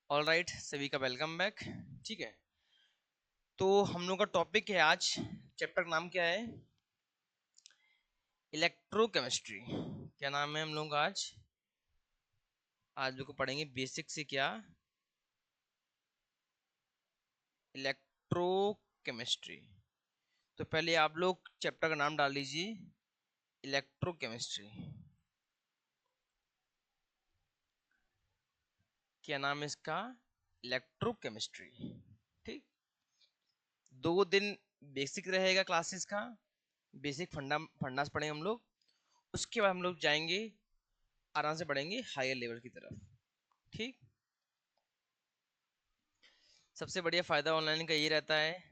All right, सभी का welcome back. ठीक है, तो हम लोग का टॉपिक है आज, चैप्टर का नाम क्या है? इलेक्ट्रोकेमिस्ट्री। क्या नाम है हम लोग का आज लोग को पढ़ेंगे बेसिक से क्या, इलेक्ट्रोकेमिस्ट्री। तो पहले आप लोग चैप्टर का नाम डाल लीजिए, इलेक्ट्रोकेमिस्ट्री। क्या नाम है इसका? इलेक्ट्रोकेमिस्ट्री। ठीक, 2 दिन बेसिक रहेगा क्लासेस का, बेसिक फंडास पढ़ेंगे हम लोग। उसके बाद हम लोग जाएंगे, आराम से पढ़ेंगे हायर लेवल की तरफ। ठीक, सबसे बढ़िया फायदा ऑनलाइन का ये रहता है,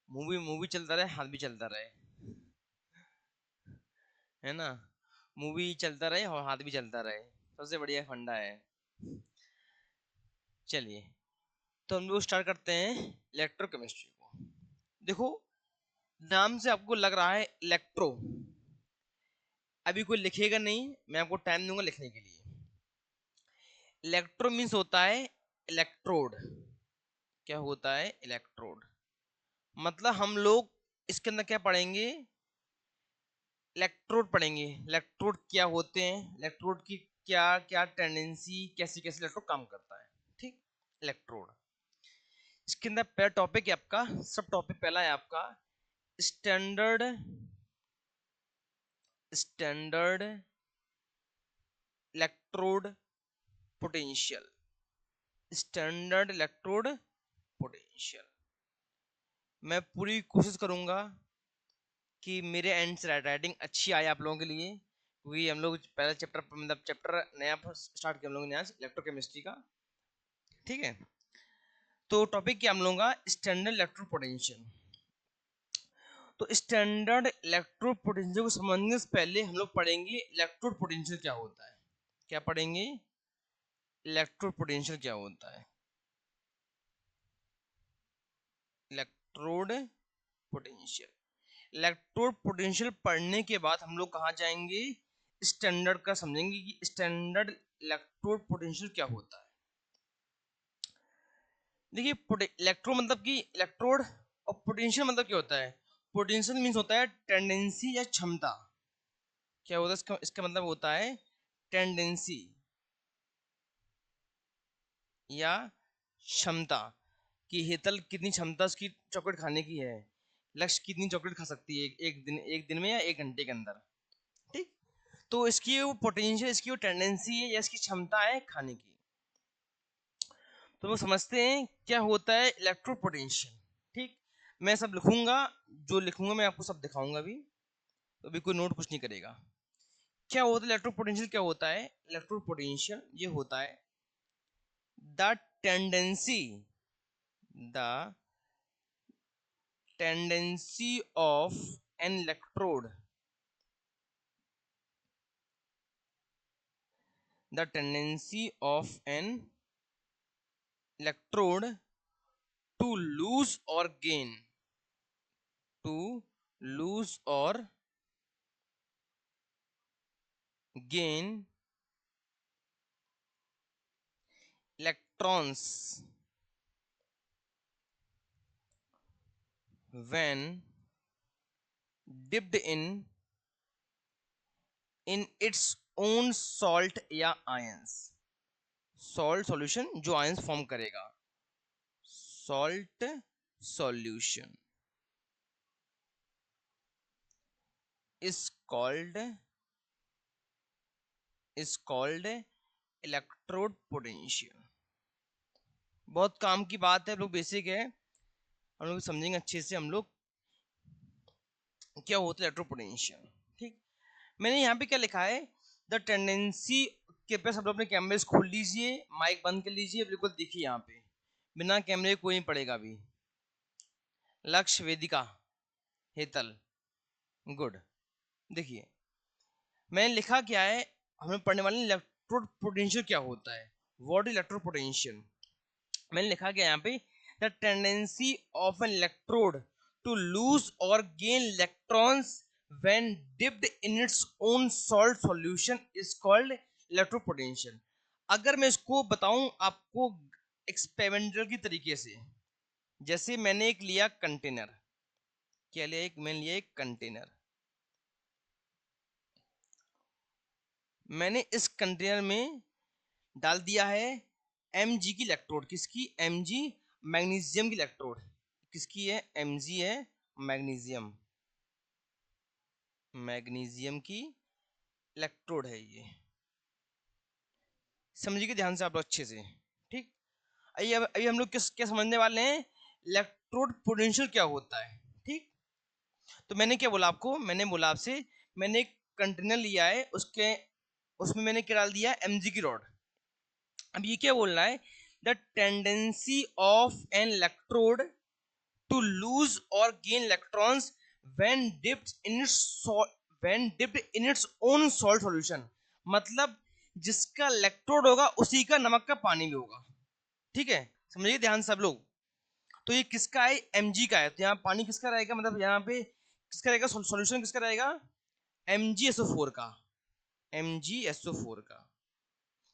मूवी मूवी चलता रहे, हाथ भी चलता रहे, है ना। मूवी चलता रहे और हाथ भी चलता रहे, सबसे बढ़िया फंडा है। चलिए, तो हम लोग स्टार्ट करते हैं इलेक्ट्रोकेमिस्ट्री को। देखो, नाम से आपको लग रहा है इलेक्ट्रो, अभी कोई लिखेगा नहीं, मैं आपको टाइम दूंगा लिखने के लिए। इलेक्ट्रो मीन्स होता है इलेक्ट्रोड। क्या होता है? इलेक्ट्रोड। मतलब हम लोग इसके अंदर क्या पढ़ेंगे? इलेक्ट्रोड पढ़ेंगे। इलेक्ट्रोड क्या होते हैं, इलेक्ट्रोड की क्या क्या टेंडेंसी, कैसे कैसे इलेक्ट्रोड काम करता है। ठीक, इलेक्ट्रोड। इसके अंदर पहला टॉपिक है आपका, सब टॉपिक पहला है आपका standard standard electrode potential. Standard electrode potential. मैं पूरी कोशिश करूंगा कि मेरे एंड से राइटिंग अच्छी आए आप लोगों के लिए, क्योंकि हम लोग पहला चैप्टर, मतलब चैप्टर नया स्टार्ट किया हम लोगों ने आज, इलेक्ट्रोकेमिस्ट्री का। ठीक है, तो टॉपिक क्या हम लोगों का? Standard electro potential. तो स्टैंडर्ड इलेक्ट्रो पोटेंशियल को समझने से पहले हम लोग पढ़ेंगे इलेक्ट्रोड पोटेंशियल क्या होता है। क्या पढ़ेंगे? इलेक्ट्रोड पोटेंशियल क्या होता है। Electrode potential. इलेक्ट्रोड पोटेंशियल पढ़ने के बाद हम लोग कहाँ जाएंगे? स्टैंडर्ड का समझेंगे कि स्टैंडर्ड इलेक्ट्रोड पोटेंशियल क्या होता है। देखिए, इलेक्ट्रो मतलब कि इलेक्ट्रोड, और पोटेंशियल मतलब क्या होता है? पोटेंशियल मीन्स होता है टेंडेंसी या क्षमता। क्या होता है इसका? इसका मतलब होता है टेंडेंसी या क्षमता, कि हेतल कितनी क्षमता उसकी चॉकलेट खाने की है, लक्ष्य कितनी चॉकलेट खा सकती है एक दिन में या 1 घंटे के अंदर। ठीक, तो इसकी वो पोटेंशियल, इसकी वो टेंडेंसी है या इसकी क्षमता है खाने की। तो वो समझते हैं क्या होता है इलेक्ट्रो पोटेंशियल। ठीक, मैं सब लिखूंगा, जो लिखूंगा मैं आपको सब दिखाऊंगा भी, तो अभी कोई नोट कुछ नहीं करेगा। क्या होता है इलेक्ट्रो पोटेंशियल? क्या होता है इलेक्ट्रो पोटेंशियल? ये होता है the tendency the tendency of an electrode the tendency of an electrode to lose or gain to lose or gain electrons when dipped in its own salt या ions। salt solution जो ions form करेगा, salt solution is called electrode potential। बहुत काम की बात है, लोग basic है, हम लोग समझेंगे अच्छे से हम लोग क्या होता है इलेक्ट्रो पोटेंशियल। ठीक, मैंने यहाँ पे क्या लिखा है? द टेंडेंसी के पे सब लोग अपने कैमरे खोल लीजिए, माइक बंद कर लीजिए, बिल्कुल देखिए यहाँ पे, बिना कैमरे कोई नहीं पड़ेगा अभी। लक्ष्य, वेदिका, हेतल, गुड। देखिए मैंने लिखा क्या है, हमें पढ़ने वाले इलेक्ट्रो पोटेंशियल क्या होता है, व्हाट इज इलेक्ट्रो पोटेंशियल। मैंने लिखा क्या यहाँ पे? The tendency of an electrode to lose और gain electrons when dipped in its own salt solution is called electropotenशियल। अगर मैं इसको बताऊं आपको एक्सपेरिमेंटल की तरीके से। जैसे मैंने एक लिया कंटेनर, क्या लिया, मैंने लिया एक कंटेनर। मैंने इस कंटेनर में डाल दिया है Mg की इलेक्ट्रोड। किसकी? Mg, मैग्नीशियम की इलेक्ट्रोड। किसकी है? Mg है, मैग्नीशियम, मैग्नीशियम की इलेक्ट्रोड है ये। समझिए ध्यान से आप लोग अच्छे से, ठीक। अभी हम लोग क्या समझने वाले हैं, इलेक्ट्रोड पोटेंशियल क्या होता है, ठीक। तो मैंने क्या बोला आपको, मैंने बोला आपसे, मैंने एक कंटेनर लिया है, उसके उसमें मैंने क्या डाल दिया, Mg की रॉड। अब ये क्या बोल रहा है, the tendency of an electrode to lose और gain electrons when dipped in its own salt solution. मतलब जिसका इलेक्ट्रोड होगा उसी का नमक का पानी भी होगा, ठीक है। समझिए ध्यान सब लोग। तो ये किसका है? Mg का है। तो यहाँ पानी किसका रहेगा, मतलब यहाँ पे किसका रहेगा, सॉल्यूशन किसका रहेगा, MgSO4 का, MgSO4 का।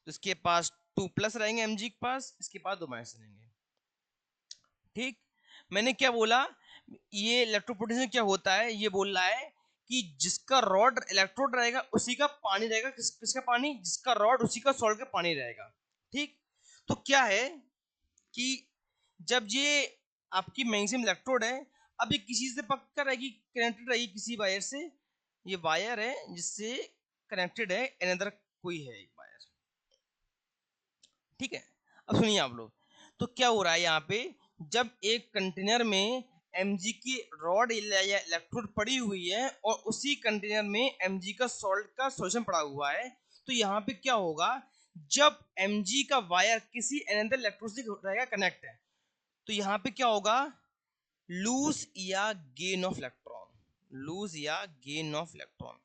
तो इसके पास 2 प्लस रहेंगे Mg के पास, इसके पास 2 माइनस रहेंगे, ठीक। मैंने क्या बोला, ये इलेक्ट्रोपोटेंशियल क्या होता है, ये बोल रहा है कि जिसका रॉड इलेक्ट्रोड रहेगा उसी का पानी रहेगा। किसका पानी? जिसका रॉड उसी का सॉल्ट का पानी रहेगा, ठीक। तो क्या है कि जब ये आपकी मैग्नीशियम इलेक्ट्रोड है, अब ये किसी से पकड़ रहेगी, कनेक्टेड रहेगी किसी वायर से। ये वायर है जिससे कनेक्टेड है अनदर कोई है एक वायर, ठीक है। अब सुनिए आप लोग, तो क्या हो रहा है यहाँ पे, जब एक कंटेनर में Mg की रॉड या इलेक्ट्रोड पड़ी हुई है और उसी कंटेनर में Mg का सॉल्ट का सॉल्यूशन पड़ा हुआ है, तो यहाँ पे क्या होगा, जब Mg का वायर किसी अनदर इलेक्ट्रोड से रहेगा कनेक्ट है, तो यहाँ पे क्या होगा, लूज या गेन ऑफ इलेक्ट्रॉन, लूज या गेन ऑफ इलेक्ट्रॉन।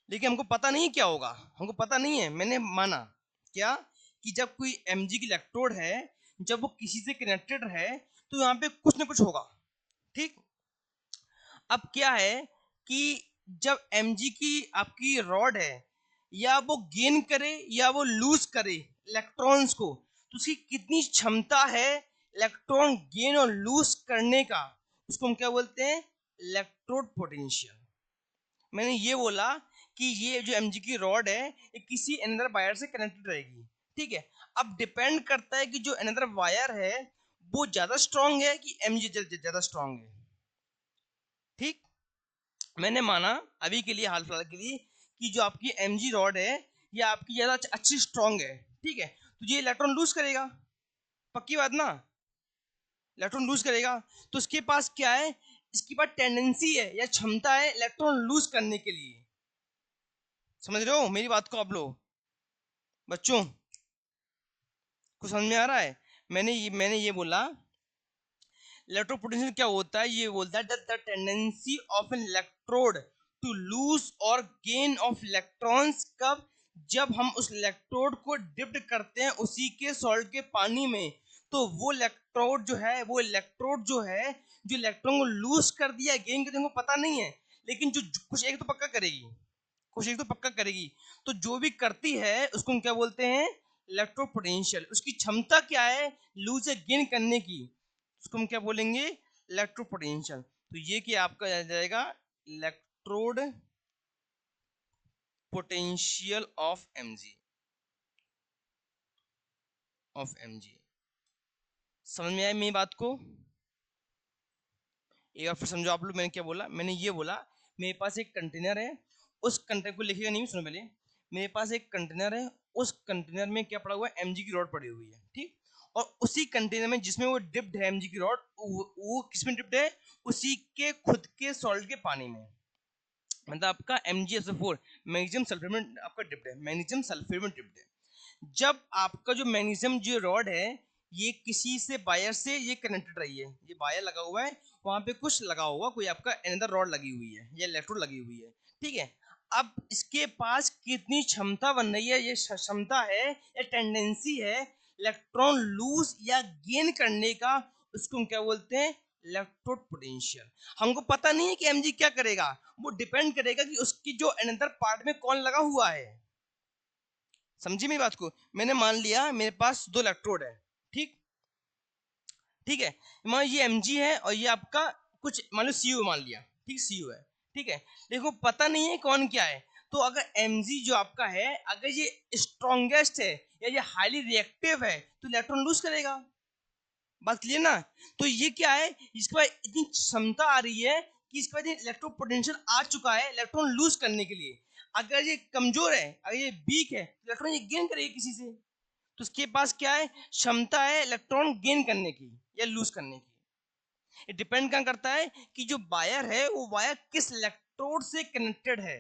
लेकिन हमको पता नहीं क्या होगा, हमको पता नहीं है। मैंने माना क्या कि जब कोई Mg की इलेक्ट्रोड है, जब वो किसी से कनेक्टेड है, तो यहाँ पे कुछ ना कुछ होगा, ठीक। अब क्या है कि जब Mg की आपकी रॉड है, या वो गेन करे या वो लूज करे इलेक्ट्रॉन्स को, तो उसकी कितनी क्षमता है इलेक्ट्रॉन गेन और लूज करने का, उसको हम क्या बोलते हैं, इलेक्ट्रोड पोटेंशियल। मैंने ये बोला कि ये जो Mg की रॉड है, ये किसी अनदर वायर से कनेक्टेड रहेगी, ठीक है। अब डिपेंड करता है कि जो अनदर वायर है वो ज्यादा स्ट्रांग है कि Mg ज्यादा स्ट्रांग है, ठीक। मैंने माना अभी के लिए, हाल फिलहाल के लिए, कि जो आपकी Mg रॉड है ये आपकी ज्यादा अच्छी स्ट्रांग है, ठीक है। तो ये इलेक्ट्रॉन लूज करेगा, पक्की बात ना, इलेक्ट्रॉन लूज करेगा। तो इसके पास क्या है, इसके पास टेंडेंसी है या क्षमता है इलेक्ट्रॉन लूज करने के लिए। समझ रहे हो मेरी बात को आप लोग, बच्चों कुछ समझ में आ रहा है? मैंने ये बोला, इलेक्ट्रोपोटेंशियल क्या होता है, ये बोलता है the tendency of an electrode to lose और गेन ऑफ इलेक्ट्रॉन्स। कब? जब हम उस इलेक्ट्रोड को डिप्ट करते हैं उसी के सॉल्ट के पानी में, तो वो इलेक्ट्रोड जो है, जो इलेक्ट्रॉन को लूज कर दिया, गेन कर दिया, पता नहीं है, लेकिन जो कुछ एक तो पक्का करेगी, कुछ एक तो पक्का करेगी। तो जो भी करती है उसको हम क्या बोलते हैं, इलेक्ट्रोपोटेंशियल। उसकी क्षमता क्या है लूज या गेन करने की, उसको हम क्या बोलेंगे, इलेक्ट्रोपोटेंशियल। तो ये क्या आपका आ जाएगा, इलेक्ट्रोड पोटेंशियल ऑफ Mg। समझ में आया मेरी बात को? एक बार फिर समझो आप लोग, मैंने क्या बोला, मैंने ये बोला मेरे पास एक कंटेनर है, उस कंटेनर को लिखेगा नहीं, सुनो पहले। मेरे पास एक कंटेनर है, उस कंटेनर में क्या पड़ा हुआ है, Mg की रॉड पड़ी हुई है, ठीक। और उसी कंटेनर में जिसमें वो डिप्ड है Mg की रॉड, वो किसमें डिप्ड है, उसी के खुद के सॉल्ट के पानी में। मतलब आपका MgSO4 मैग्नीशियम सल्फेट में आपका डिप्ड है, मैग्नीशियम सल्फेट में डिप्ड है। जब आपका जो मैग्नीशियम जो रॉड है, ये किसी से वायर से ये कनेक्टेड रही है, ये वायर लगा हुआ है, वहां पे कुछ लगा हुआ, कोई आपका अनदर रॉड लगी हुई है या इलेक्ट्रोड लगी हुई है, ठीक है। अब इसके पास कितनी क्षमता बन रही है, ये क्षमता है या टेंडेंसी है इलेक्ट्रॉन लूज या गेन करने का, उसको हम क्या बोलते हैं, इलेक्ट्रोड पोटेंशियल। हमको पता नहीं है कि Mg क्या करेगा, वो डिपेंड करेगा कि उसकी जो अनदर पार्ट में कौन लगा हुआ है। समझी मेरी बात को? मैंने मान लिया मेरे पास 2 इलेक्ट्रोड है, ठीक। ठीक है, मान ये mg है और ये आपका कुछ मान लो cu मान लिया, ठीक, cu है, ठीक है। देखो पता नहीं है कौन क्या है, तो अगर mg जो आपका है अगर ये स्ट्रॉन्गेस्ट है या ये हाईली रिएक्टिव है तो इलेक्ट्रॉन लूज करेगा। बात क्लियर ना? तो ये क्या है, इसके पास इतनी क्षमता आ रही है कि इसके पास इलेक्ट्रो पोटेंशियल आ चुका है इलेक्ट्रॉन लूज करने के लिए। अगर ये कमजोर है, अगर ये वीक है, इलेक्ट्रॉन ये गेन करेगी किसी से। तो इसके पास क्या है, क्षमता है इलेक्ट्रॉन गेन करने की या लूज करने की। ये डिपेंड क्या करता है कि जो वायर है वो वायर किस इलेक्ट्रोड से कनेक्टेड है,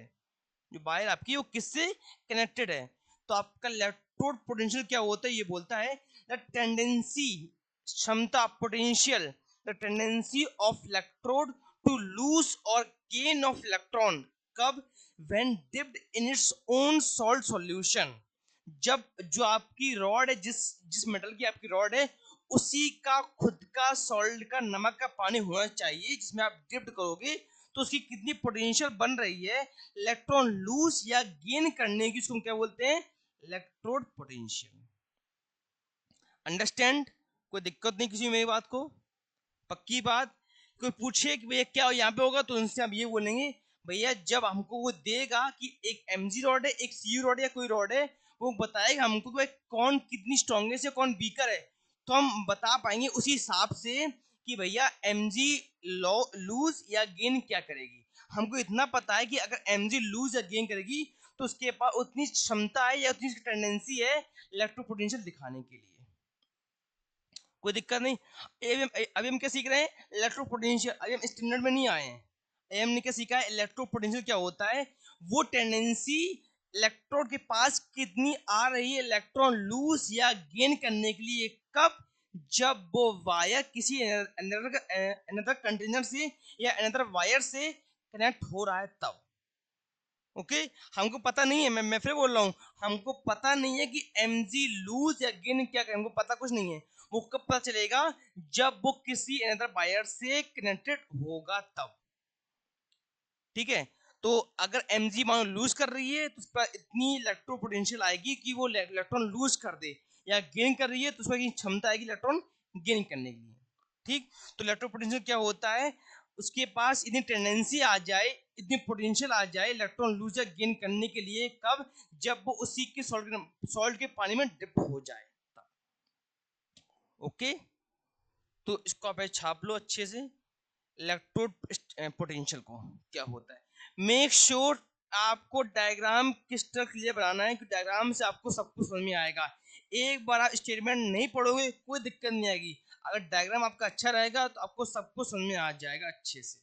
जो वायर आपकी वो किससे कनेक्टेड है। तो आपका इलेक्ट्रोड पोटेंशियल क्या होता है, ये बोलता है द टेंडेंसी, क्षमता, potential, the tendency of electrode to lose और गेन ऑफ इलेक्ट्रॉन कब, when dipped in its own salt solution. जब जो आपकी रॉड है, जिस मेटल की आपकी रॉड है उसी का खुद का सॉल्ट का नमक का पानी होना चाहिए जिसमें आप डिप्ट करोगे, तो उसकी कितनी पोटेंशियल बन रही है इलेक्ट्रॉन लूज या गेन करने की, उसको क्या बोलते हैं, इलेक्ट्रोड पोटेंशियल। अंडरस्टैंड? कोई दिक्कत नहीं किसी मेरी बात को? पक्की बात? कोई पूछे कि भैया क्या यहाँ पे होगा तो उनसे आप ये बोलेंगे भैया जब हमको वो देगा कि एक mg रॉड है, एक cu रॉड है या कोई रॉड है, वो बताएगा हमको कि भाई कौन कितनी स्ट्रॉन्गेस्ट है कौन वीकर है, तो हम बता पाएंगे उसी हिसाब से कि भैया mg लूज या गेन क्या करेगी। हमको इतना पता है कि अगर mg लूज या गेन करेगी तो उसके पास उतनी क्षमता है या उतनी टेंडेंसी है इलेक्ट्रो पोटेंशियल दिखाने के लिए। कोई दिक्कत नहीं। अभी हम क्या सीख रहे हैं, इलेक्ट्रो पोटेंशियल। अभी हम स्टैंडर्ड में नहीं आए हैं, अभी हमने क्या सीखा है, इलेक्ट्रो पोटेंशियल क्या होता है, वो टेंडेंसी इलेक्ट्रोड के पास कितनी आ रही है इलेक्ट्रॉन लूज या गेन करने के लिए, कब, जब वो वायर किसी अनदर कंटेनर से या अनदर वायर से कनेक्ट हो रहा है तब। ओके हमको पता नहीं है, मैं फिर बोल रहा हूँ, हमको पता नहीं है कि mg लूज या गेन क्या करे, हमको पता कुछ नहीं है। वो कब पता चलेगा, जब वो किसी अनदर वायर से कनेक्टेड होगा तब। ठीक है, तो अगर mg मान लूज कर रही है तो उस पर इतनी इलेक्ट्रो पोटेंशियल आएगी कि वो इलेक्ट्रॉन लूज कर दे, या गेन कर रही है तो उसकी क्षमता आएगी इलेक्ट्रॉन गेन करने की। ठीक, तो इलेक्ट्रो पोटेंशियल क्या होता है, उसके पास इतनी टेंडेंसी आ जाए, इतनी पोटेंशियल आ जाए इलेक्ट्रॉन लूज या गेन करने के लिए, कब, जब वो उसी के सॉल्ट के पानी में डिप हो जाए तब। ओके, तो इसको आप छाप लो अच्छे से, इलेक्ट्रोड पोटेंशियल को क्या होता है। मेक श्योर आपको डायग्राम क्रिस्टल क्लियर बनाना है, क्योंकि डायग्राम से आपको सब कुछ समझ में आएगा। एक बार आप स्टेटमेंट नहीं पढ़ोगे कोई दिक्कत नहीं आएगी, अगर डायग्राम आपका अच्छा रहेगा तो आपको सब कुछ समझ में आ जाएगा अच्छे से।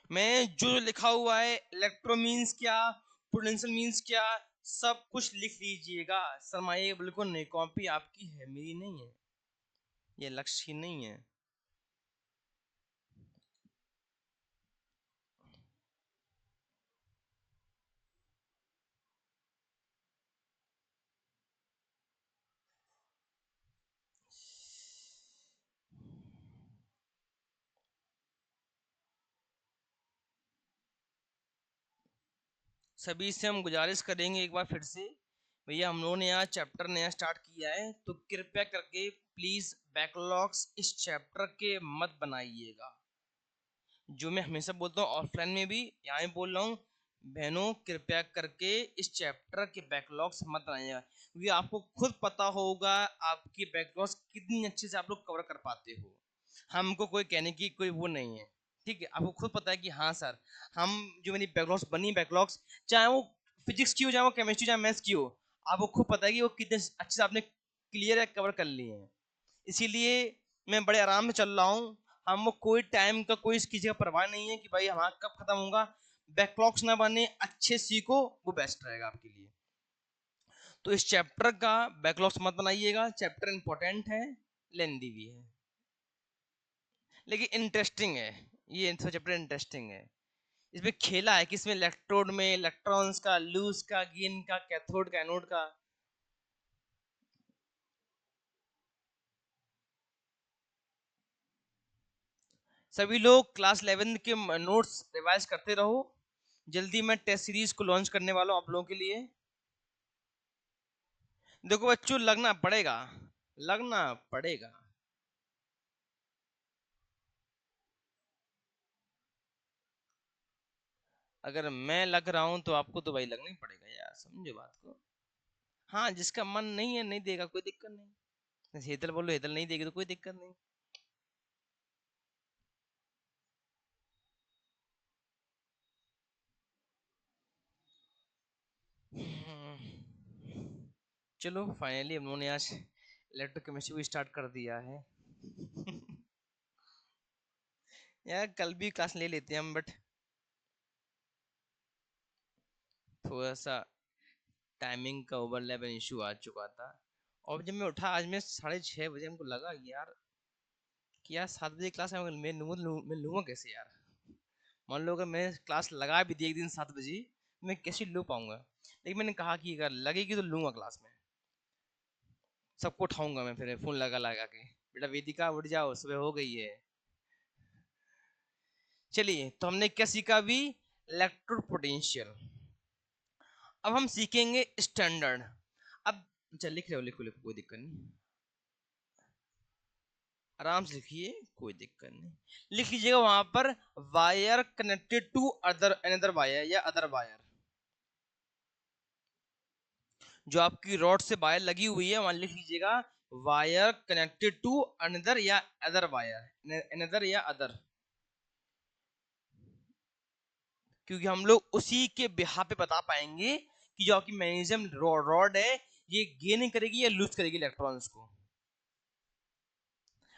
मैं जो लिखा हुआ है इलेक्ट्रो मीन्स क्या, पोटेंशियल मीन्स क्या, सब कुछ लिख लीजिएगा। शर्माइए बिल्कुल नहीं, कॉपी आपकी है मेरी नहीं है, ये लक्ष्य ही नहीं है। सभी से हम गुजारिश करेंगे एक बार फिर से, भैया हम लोगों ने यहाँ चैप्टर नया स्टार्ट किया है तो कृपया करके प्लीज बैकलॉग्स इस चैप्टर के मत बनाइएगा। जो मैं हमेशा बोलता हूँ ऑफलाइन में भी यहाँ भी बोल रहा हूँ, बहनों कृपया करके इस चैप्टर के बैकलॉग्स मत बनाइएगा, क्योंकि आपको खुद पता होगा आपकी बैकलॉग्स कितनी अच्छे से आप लोग कवर कर पाते हो। हमको कोई कहने की कोई वो नहीं है, ठीक है, आपको खुद पता है कि हाँ सर, हम जो मेरी बैकलॉग्स बनी बैकलॉग्स, चाहे वो फिजिक्स की हो, चाहे वो केमिस्ट्री, चाहे मैथ्स की हो, आपको खुद पता है कि वो कितने अच्छे से आपने क्लियर है, कवर कर लिए हैं। इसीलिए मैं बड़े आराम से चल रहा हूँ, हमको कोई टाइम का कोई किसी का परवाह नहीं है कि भाई हमारा कब खत्म होगा। बैकलॉग्स ना बने, अच्छे सीखो, वो बेस्ट रहेगा आपके लिए। तो इस चैप्टर का बैकलॉग्स मत बनाइएगा, चैप्टर इंपॉर्टेंट है, लेंदी भी है, लेकिन इंटरेस्टिंग है। ये चैप्टर इंटरेस्टिंग है, इसमें खेला है कि इसमें इलेक्ट्रोड में इलेक्ट्रॉन्स का, लूज का, गेन का, कैथोड का, एनोड का। सभी लोग क्लास 11 के नोट्स रिवाइज करते रहो, जल्दी मैं टेस्ट सीरीज को लॉन्च करने वाला हूं आप लोगों के लिए। देखो बच्चों, लगना पड़ेगा, लगना पड़ेगा। अगर मैं लग रहा हूं तो आपको तो भाई लगना ही पड़ेगा यार, समझे बात को। हाँ, जिसका मन नहीं है नहीं देगा, कोई दिक्कत नहीं। हेतल बोलो, हेतल नहीं देगी तो कोई दिक्कत नहीं। चलो फाइनली हम लोगों ने आज इलेक्ट्रोकेमिस्ट्री भी स्टार्ट कर दिया है। यार कल भी क्लास ले लेते हैं हम, बट थोड़ा सा टाइमिंग का ओवरलैप इशू आ चुका था। और जब मैं उठा आज, मैं 6:30 बजे, हमको लगा यार कि यार 7 बजे क्लास है, मैं लूँगा कैसे यार। मान लो अगर मैं क्लास लगा भी दी एक दिन 7 बजे, मैं कैसे लो पाऊंगा। लेकिन मैंने कहा कि अगर लगेगी तो लूंगा क्लास में, सबको उठाऊंगा मैं, फिर फोन लगा लगा के, बेटा वेदिका उठ जाओ, सुबह हो गई है। चलिए, तो हमने क्या सीखा अभी? Electrode potential. अब हम सीखेंगे स्टैंडर्ड। अब चल, लिख रहे हो, लिखो लिखो, कोई दिक्कत नहीं, आराम से लिखिए, कोई दिक्कत नहीं। लिख लीजिएगा वहां पर, wire connected to other another wire या अदर वायर। जो आपकी रॉड से वायर लगी हुई है, वहां लिख लीजिएगा वायर कनेक्टेड टू अनदर या अदर वायर, अनदर या अदर। क्योंकि हम लोग उसी के बिहा पे बता पाएंगे कि जो आपकी मैग्नीशियम रॉड है, ये गेन करेगी या लूज करेगी इलेक्ट्रॉन्स को।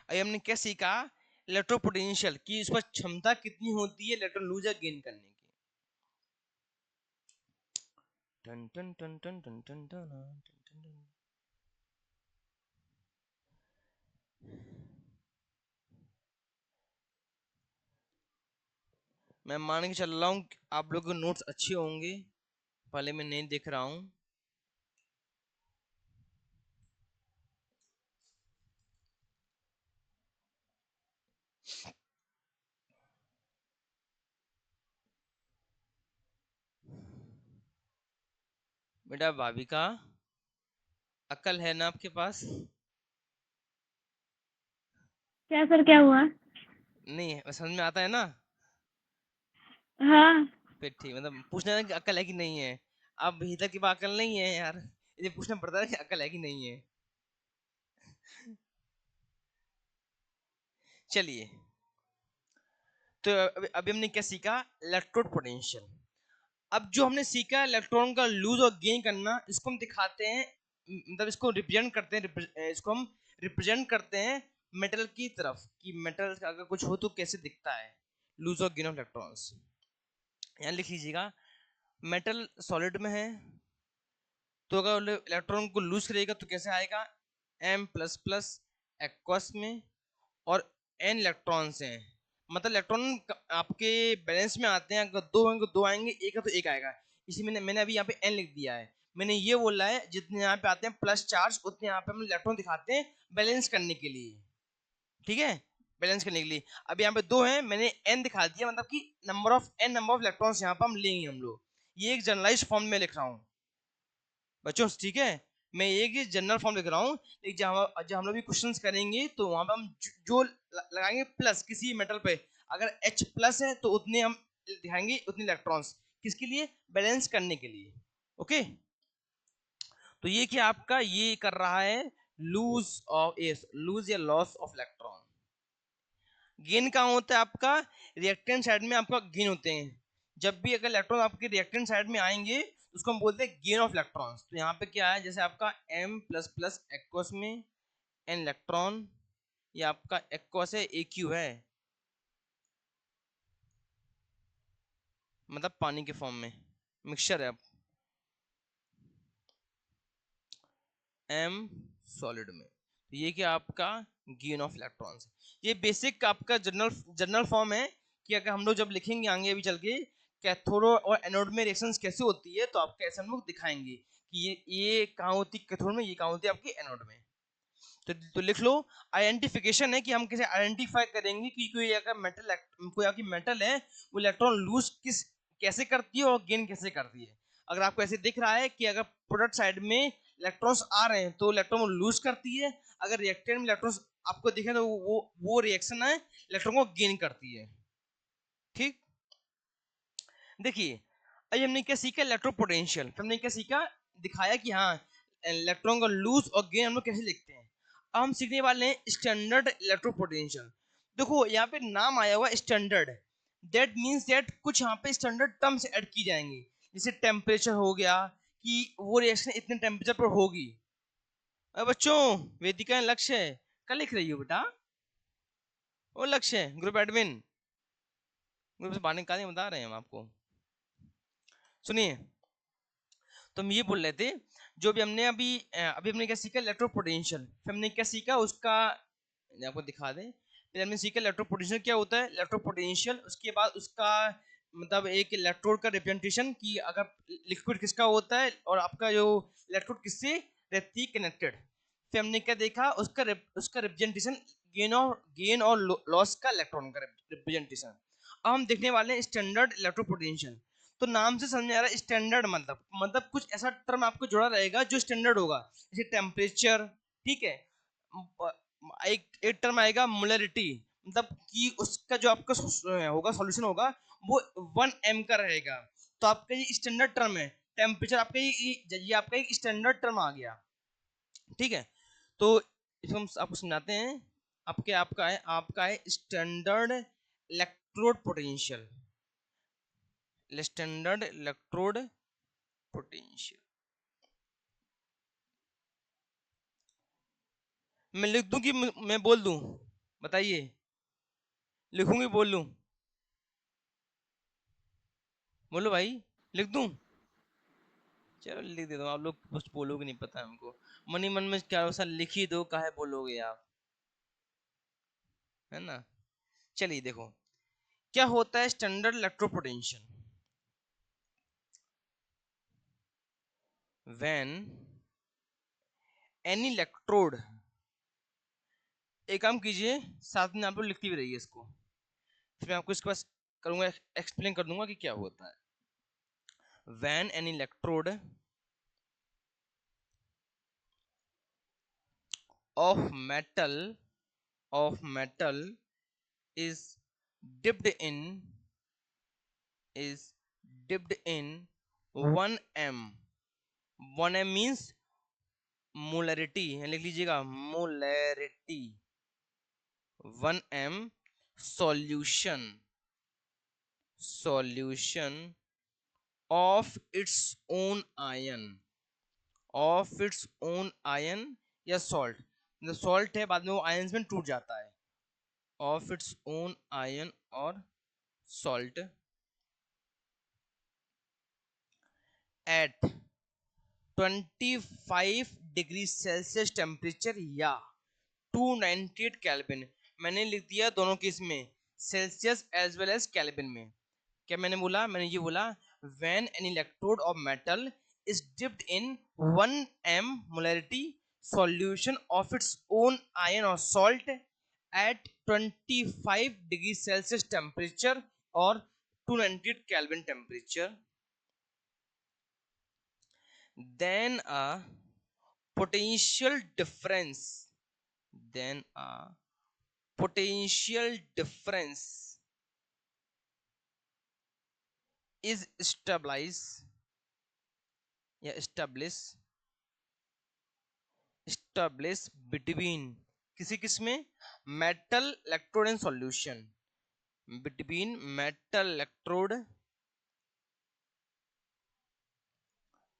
अभी हमने क्या सीखा? इलेक्ट्रोपोटेंशियल की इस पर क्षमता कितनी होती है इलेक्ट्रॉन लूज या गेन करने की। टन टन टन टन टन टन टन टन टन। मैं मान के चल रहा हूँ आप लोगों के नोट्स अच्छे होंगे, पहले मैं नहीं देख रहा हूँ। बेटा भाविका, अकल है ना आपके पास? क्या सर, क्या हुआ? नहीं है, समझ में आता है ना? हाँ। फिर ठीक, मतलब पूछना है कि अकल है कि नहीं है। अब भीतर की बात अकल नहीं है यार, ये पूछना पड़ता है कि अकल है कि नहीं है। चलिए, तो अभी हमने क्या सीखा? Electrode potential. अब जो हमने सीखा इलेक्ट्रॉन का लूज और गेन करना, इसको हम दिखाते हैं, मतलब इसको रिप्रेजेंट करते हैं, इसको हम रिप्रेजेंट करते हैं मेटल की तरफ, कि मेटल का अगर कुछ हो तो कैसे दिखता है लूज और गेन ऑफ इलेक्ट्रॉन्स। यहाँ लिख लीजिएगा, मेटल सॉलिड में है, तो अगर इलेक्ट्रॉन को लूज करेगा तो कैसे आएगा? M प्लस प्लस एक्वस में, और N इलेक्ट्रॉन्स हैं, मतलब इलेक्ट्रॉन आपके बैलेंस में आते हैं, अगर दो होंगे दो आएंगे, एक है तो एक आएगा। इसी मैंने मैंने अभी यहाँ पे N लिख दिया है। मैंने ये बोला है जितने यहाँ पे आते हैं प्लस चार्ज, उतने यहाँ पे हम इलेक्ट्रॉन दिखाते हैं बैलेंस करने के लिए, ठीक है, बैलेंस करने के लिए। अब यहाँ पे दो हैं, मैंने N दिखा दिया, मतलब कि नंबर ऑफ इलेक्ट्रॉन्स यहाँ पर हम लेंगे हम लोग। ये एक जनरलाइज फॉर्म में लिख रहा हूँ बच्चों, ठीक है। मैं एक ही जनरल फॉर्म लिख रहा हूँ, लेकिन जब हम लोग भी क्वेश्चंस करेंगे तो वहां पे हम जो लगाएंगे प्लस किसी मेटल पे, अगर H प्लस है तो उतने हम दिखाएंगे, उतने इलेक्ट्रॉन्स किसके लिए? बैलेंस करने के लिए। ओके, तो ये क्या आपका ये कर रहा है, लूज या लॉस ऑफ इलेक्ट्रॉन। गेन कहाँ होता है आपका? रिएक्टेंट साइड में आपका गेन होते हैं। जब भी अगर इलेक्ट्रॉन आपके रिएक्टेंट साइड में आएंगे तो उसको हम बोलते हैं गेन ऑफ इलेक्ट्रॉन्स। तो यहाँ पे क्या है, जैसे आपका M प्लस प्लस एक्वस में N इलेक्ट्रॉन, ये आपका एक्वस है, AQ है, मतलब पानी के फॉर्म में मिक्सचर है। M सॉलिड में, तो ये क्या आपका गेन ऑफ इलेक्ट्रॉन्स। ये बेसिक आपका जनरल फॉर्म है, कि अगर हम लोग जब लिखेंगे आगे अभी चल के कैथोड और एनोड में रिएक्शंस कैसे होती है, तो आपको ऐसे हम लोग दिखाएंगे कि ये कहाँ होती है कैथोड में, ये कहाँ होती है आपकी एनोड में। तो लिख लो, आइडेंटिफिकेशन है कि हम कैसे आइडेंटिफाई करेंगे कि कोई अगर मेटल, कोई आपकी मेटल है, वो इलेक्ट्रॉन लूज किस कैसे करती है और गेन कैसे करती है। अगर आपको ऐसे दिख रहा है कि अगर प्रोडक्ट साइड में इलेक्ट्रॉन्स आ रहे हैं तो इलेक्ट्रॉन लूज करती है, अगर रिएक्टेंट में इलेक्ट्रॉन्स आपको दिखे तो वो रिएक्शन है इलेक्ट्रॉन को गेन करती है। ठीक, देखिए अभी हमने क्या सीखा, इलेक्ट्रोपोटेंशियल। हमने क्या सीखा, दिखाया कि हाँ इलेक्ट्रॉन का लूज और गेन हम लोग कैसे लिखते हैं। अब हम सीखने वाले हैं स्टैंडर्ड इलेक्ट्रोपोटेंशियल। देखो यहाँ पे नाम आया हुआ स्टैंडर्ड, दैट मींस दैट कुछ यहाँ पे स्टैंडर्ड टर्म्स ऐड की जाएंगी, जैसे टेम्परेचर हो गया कि वो रिएक्शन इतने टेम्परेचर पर होगी। अब बच्चों वेदिका लक्ष्य क्या लिख रही हो बेटा? वो लक्ष्य ग्रुप एडमिन, ग्रुप से बाहर निकालने बता रहे हैं हम आपको। सुनिए, तो हम ये बोल रहे थे, जो भी हमने अभी हमने क्या सीखा, इलेक्ट्रोपोटेंशियल। फिर हमने क्या सीखा उसका, आपको दिखा दें। फिर हमने सीखा इलेक्ट्रोपोटेंशियल क्या होता है, इलेक्ट्रोपोटेंशियल उसके बाद उसका मतलब एक इलेक्ट्रोड का रिप्रेजेंटेशन कि अगर लिक्विड किसका होता है और आपका जो इलेक्ट्रोड किससे रहती है कनेक्टेड। फिर हमने क्या देखा, उसका रिप्रेजेंटेशन गेन और लॉस का इलेक्ट्रॉन का रिप्रेजेंटेशन। अब हम देखने वाले हैं स्टैंडर्ड इलेक्ट्रोपोटेंशियल। तो नाम से समझ में आ रहा है स्टैंडर्ड मतलब कुछ ऐसा टर्म आपको जुड़ा रहेगा जो स्टैंडर्ड होगा, जैसे टेम्परेचर। ठीक है, एक टर्म आएगा मोलरिटी, मतलब कि उसका जो आपका होगा सॉल्यूशन होगा वो 1 m का रहेगा। तो आपका ये स्टैंडर्ड टर्म है। टेम्परेचर आपका ये आपका एक स्टैंडर्ड टर्म आ गया। ठीक है, तो इसको हम आपको समझाते हैं। आपका है standard electrode potential, standard electrode potential. मैं लिख दूं कि मैं बोल दूं? बताइए, लिखूंगी बोल लूं? बोलो भाई, लिख दूं? चलो लिख देता हूँ, आप लोग कुछ बोलोगे नहीं पता हमको। मन ही मन में क्या वैसा लिख ही दो, काहे बोलोगे आप, है ना। चलिए देखो क्या होता है standard electro potential. When any electrode, एक काम कीजिए साथ में आप लोग लिखती भी रहिए इसको, फिर मैं आपको इसके पास करूंगा, एक्सप्लेन कर दूंगा कि क्या होता है। When any electrode of metal of metal is dipped in is dipped in 1 m, 1 m means molarity, लिख लीजिएगा molarity, 1 m solution of its own ion, of its own ion या सॉल्ट, मतलब सॉल्ट है बाद में वो आयंस में टूट जाता है, of its own ion और salt at 25 degree Celsius temperature या 298 केल्विन। मैंने लिख दिया दोनों केस में, Celsius as well as kelvin में। क्या मैंने बोला, मैंने ये बोला when an electrode of metal is dipped in 1 m molarity solution of its own ion और salt at 25 degree Celsius temperature और 298 kelvin temperature, then a potential difference, then a potential difference is establish between किसी किस में, metal electrode and solution, between metal electrode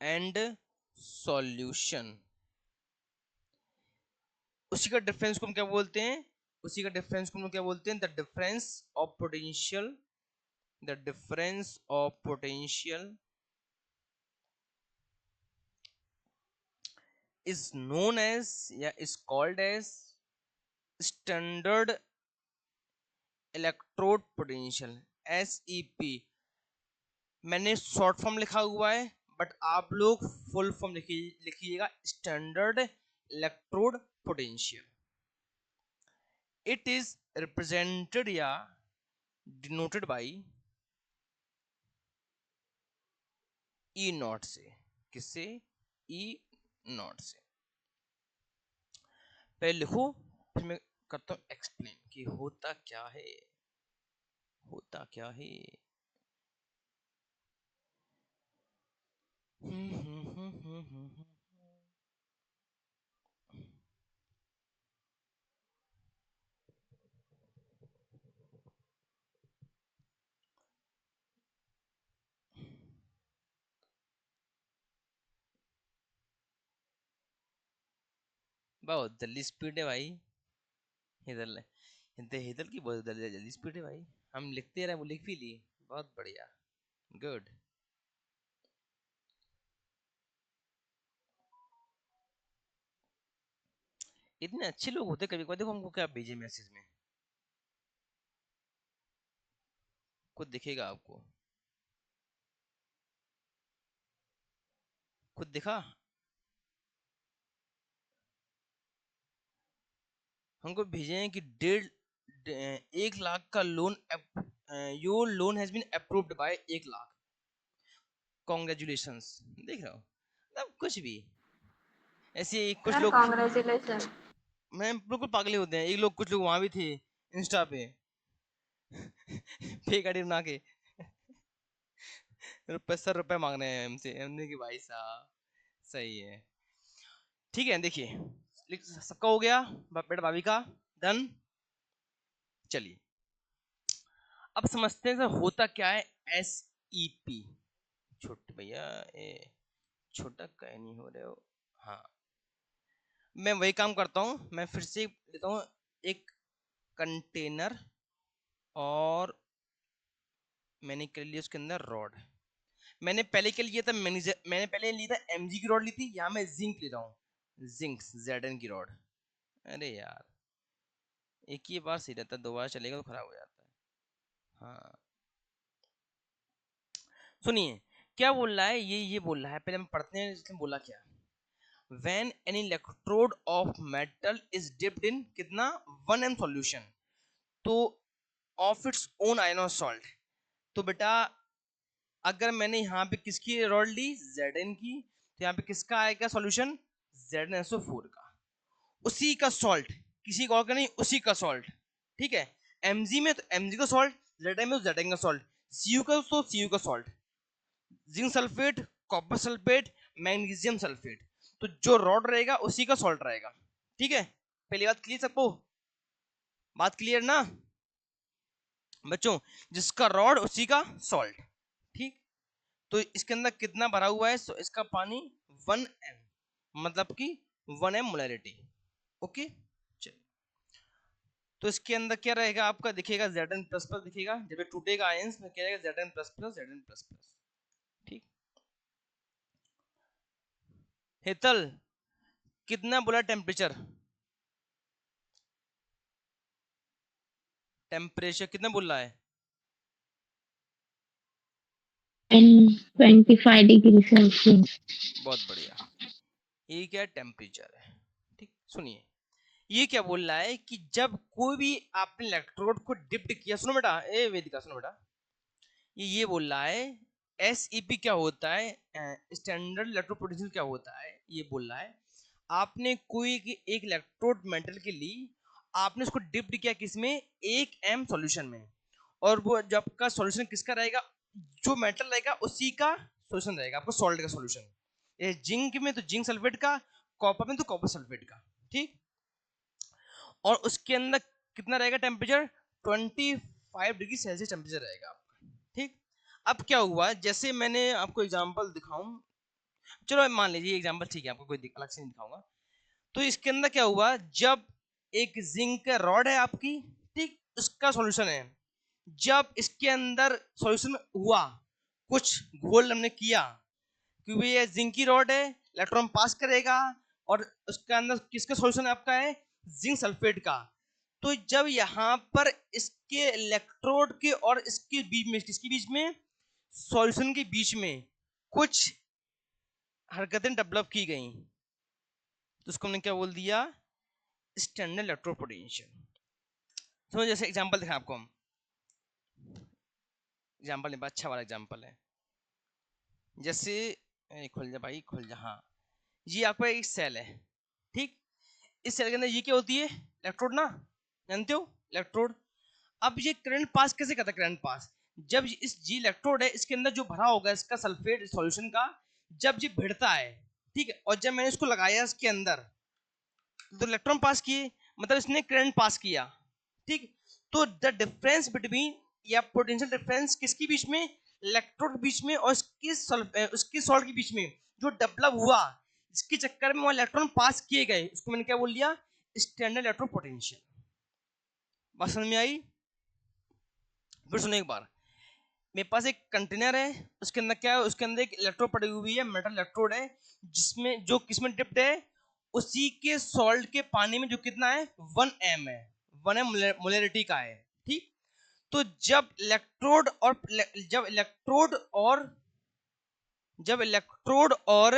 and solution। उसी का difference को हम क्या बोलते हैं, उसी का डिफरेंस को हम क्या बोलते हैं, the difference of potential, the difference of potential is known as या is called as standard electrode potential, SEP। मैंने शॉर्ट फॉर्म लिखा हुआ है बट आप लोग फुल फॉर्म लिखिएगा, standard electrode potential. It is represented या डिनोटेड बाय ई नॉट से। किससे? ई नॉट से। पहले लिखो, फिर मैं करता हूं एक्सप्लेन कि होता क्या है। होता क्या है? बहुत जल्दी स्पीड है भाई। हिदल हिदल की बहुत जल्दी जल्दी स्पीड है भाई। हम लिखते रहे, वो लिख भी ली। बहुत बढ़िया, गुड। इतने अच्छे लोग होते कभी कभी। देखो हमको क्या भेजे मैसेज में, खुद दिखेगा आपको। खुद दिखा। हमको भेजे हैं कि 1 लाख का loan, your loan has been approved by 1 lakh, congratulations. देख रहे हो, मतलब कुछ भी ऐसे ही कुछ सर लोग। कॉन्ग्रेचुलेशन। मैं बिल्कुल पागले होते हैं एक लोग, कुछ लोग वहां भी थे इंस्टा पे फेक आईडी बना के ₹50 मांग रहे हैं हमसे। हमने कि भाई साहब सही है। ठीक है, देखिए सबका हो गया, बेटा भाभी का डन। चलिए अब समझते हैं सर होता क्या है एस ई पी। छोटे भैया, ए छोटा कहीं नहीं हो रहे हो। हाँ, मैं वही काम करता हूँ। मैं फिर से लेता हूँ एक कंटेनर, और मैंने कर लिया उसके अंदर रॉड। मैंने पहले क्या लिया था, मैंने पहले लिया था एमजी की रॉड ली थी। यहाँ मैं जिंक ले रहा हूँ, जिंक जेडन की रॉड। अरे यार, एक ही बार सही रहता है, 2 बार चलेगा तो खराब हो जाता है। हाँ, सुनिए क्या बोल रहा है ये बोल रहा है, पहले हम पढ़ते हैं इसने बोला क्या। when an electrode of metal is dipped in कितना 1 m solution तो of its own ion of salt। तो बेटा अगर मैंने यहाँ पे किसकी रॉड ली, Zn की, तो यहाँ पे किसका आएगा सॉल्यूशन, ZnSO4 का। उसी का सॉल्ट, किसी और का नहीं, उसी का सॉल्ट। ठीक है, Mg में तो Mg का सॉल्ट, Zn में तो Zn का सॉल्ट, Cu का तो Cu का salt, zinc sulphate, copper sulphate, magnesium sulphate. तो जो रॉड रहेगा उसी का सॉल्ट रहेगा। ठीक है, पहली बात क्लियर सबको? बात क्लियर ना बच्चों? जिसका रॉड उसी का सॉल्ट। ठीक, तो इसके अंदर कितना भरा हुआ है, इसका पानी 1 m, मतलब कि 1 m मोलैरिटी। ओके, चलिए तो इसके अंदर क्या रहेगा आपका, दिखेगा Zn प्लस प्लस दिखेगा। जब ये टूटेगा आयंस में क्या रहेगा, Zn plus plus, Zn plus plus. ठीक, हेतल कितना बोला टेम्परेचर, टेम्परेचर कितना बोल रहा है? 25 डिग्री सेल्सियस। बहुत बढ़िया, ये क्या टेम्परेचर है। ठीक, सुनिए ये क्या बोल रहा है कि जब कोई भी आपने इलेक्ट्रोड को डिप्ट किया, सुनो बेटा, ए वेदिका सुनो बेटा, ये बोल रहा है एसईपी क्या होता है, स्टैंडर्ड इलेक्ट्रोड पोटेंशियल क्या होता है। ये बोल रहा है आपने कोई एक इलेक्ट्रोड मेटल के लिए आपने उसको डिप्ट किया किसमें, 1 m सॉल्यूशन में, और वो जब का सॉल्यूशन किसका रहेगा, जो मेटल रहेगा उसी का सॉल्यूशन रहेगा, आपको सॉल्ट का सॉल्यूशन। ये जिंक में तो जिंक सल्फेट का, कॉपर में तो कॉपर सल्फेट का। ठीक, और उसके अंदर कितना रहेगा टेम्परेचर, 25 डिग्री सेल्सियस टेम्परेचर रहेगा आपका। ठीक, अब क्या हुआ, जैसे मैंने आपको एग्जांपल दिखाऊं, चलो मान लीजिए एग्जांपल, ठीक है, आपको कोई अलग से नहीं दिखाऊंगा। तो इसके अंदर क्या हुआ, जब एक जिंक का रॉड है आपकी, ठीक, उसका सॉल्यूशन है, जब इसके अंदर सॉल्यूशन हुआ, कुछ घोल हमने किया, क्योंकि ये जिंक की रॉड है, इलेक्ट्रॉन पास करेगा, और उसके अंदर किसका सॉल्यूशन आपका है, जिंक सल्फेट का। तो जब यहाँ पर इसके इलेक्ट्रोड के और इसके बीच में, किसके बीच में, सॉल्यूशन के बीच में कुछ हरकतें डेवलप की गई, तो उसको हमने क्या बोल दिया, स्टैंडर्ड इलेक्ट्रोड पोटेंशियल। तो जैसे एग्जांपल दिखाएं आपको हम, एग्जांपल नहीं, अच्छा वाला एग्जांपल है। जैसे खुल जा भाई, खुल जा। हाँ, ये आपका एक सेल है, ठीक। इस सेल के अंदर ये क्या होती है, इलेक्ट्रोड ना, जानते हो, इलेक्ट्रोड। अब ये करंट पास कैसे करता है, करंट पास जब इस जी इलेक्ट्रोड है, इसके अंदर जो भरा होगा इसका सल्फेट सॉल्यूशन का, जब ये भिड़ता है, ठीक है, और जब मैंने इसको लगाया इसके अंदर, तो इलेक्ट्रॉन पास किए, मतलब इसने करंट पास किया, ठीक। तो द डिफरेंस बिटवीन, या पोटेंशियल डिफरेंस किसके बीच में, इलेक्ट्रोड के बीच में, और उसकी सॉल्ट के बीच में जो डेवलप हुआ, इसके चक्कर में वो इलेक्ट्रॉन पास किए गए, उसको मैंने क्या बोल दिया, स्टैंडर्ड इलेक्ट्रोड पोटेंशियल। बात समझ में आई? फिर सुनो एक बार, मेरे पास एक कंटेनर है, उसके अंदर क्या है, उसके अंदर एक इलेक्ट्रोड पड़ी हुई है, मेटल इलेक्ट्रोड है, जिसमें जो किसमें डिप्ड है, उसी के सॉल्ट के पानी में जो कितना है, 1 m है, 1 m मोलरिटी का है, ठीक। तो जब इलेक्ट्रोड और जब इलेक्ट्रोड और जब इलेक्ट्रोड और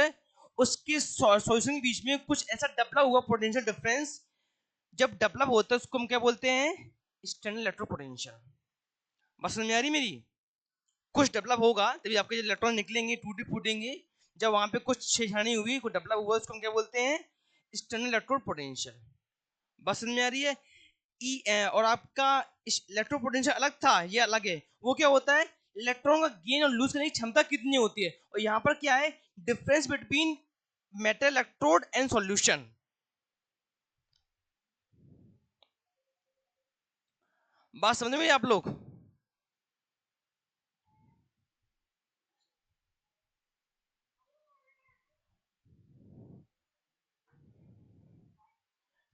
उसके सॉल्यूशन के बीच में कुछ ऐसा डेवलप हुआ पोटेंशियल डिफरेंस, जब डेवलप होता है उसको हम क्या बोलते हैं, स्टैंडर्ड इलेक्ट्रोड पोटेंशियल। बस समझ में आ रही मेरी? कुछ डेवलप होगा तभी आपके इलेक्ट्रॉन निकलेंगे, टूटे फूटेंगे, जब वहां पे कुछ छेड़छाड़ी हुई, कुछ डेवलप हुआ, उसको हम क्या बोलते हैं, एक्सटर्नल इलेक्ट्रोड पोटेंशियल। बस समझ में आ रही है? और आपका इलेक्ट्रोड पोटेंशियल अलग था, ये अलग है। वो क्या होता है, इलेक्ट्रॉन का गेन और लूज करने की क्षमता कितनी होती है, और यहाँ पर क्या है, difference between metal electrode and solution. बात समझ में आप लोग?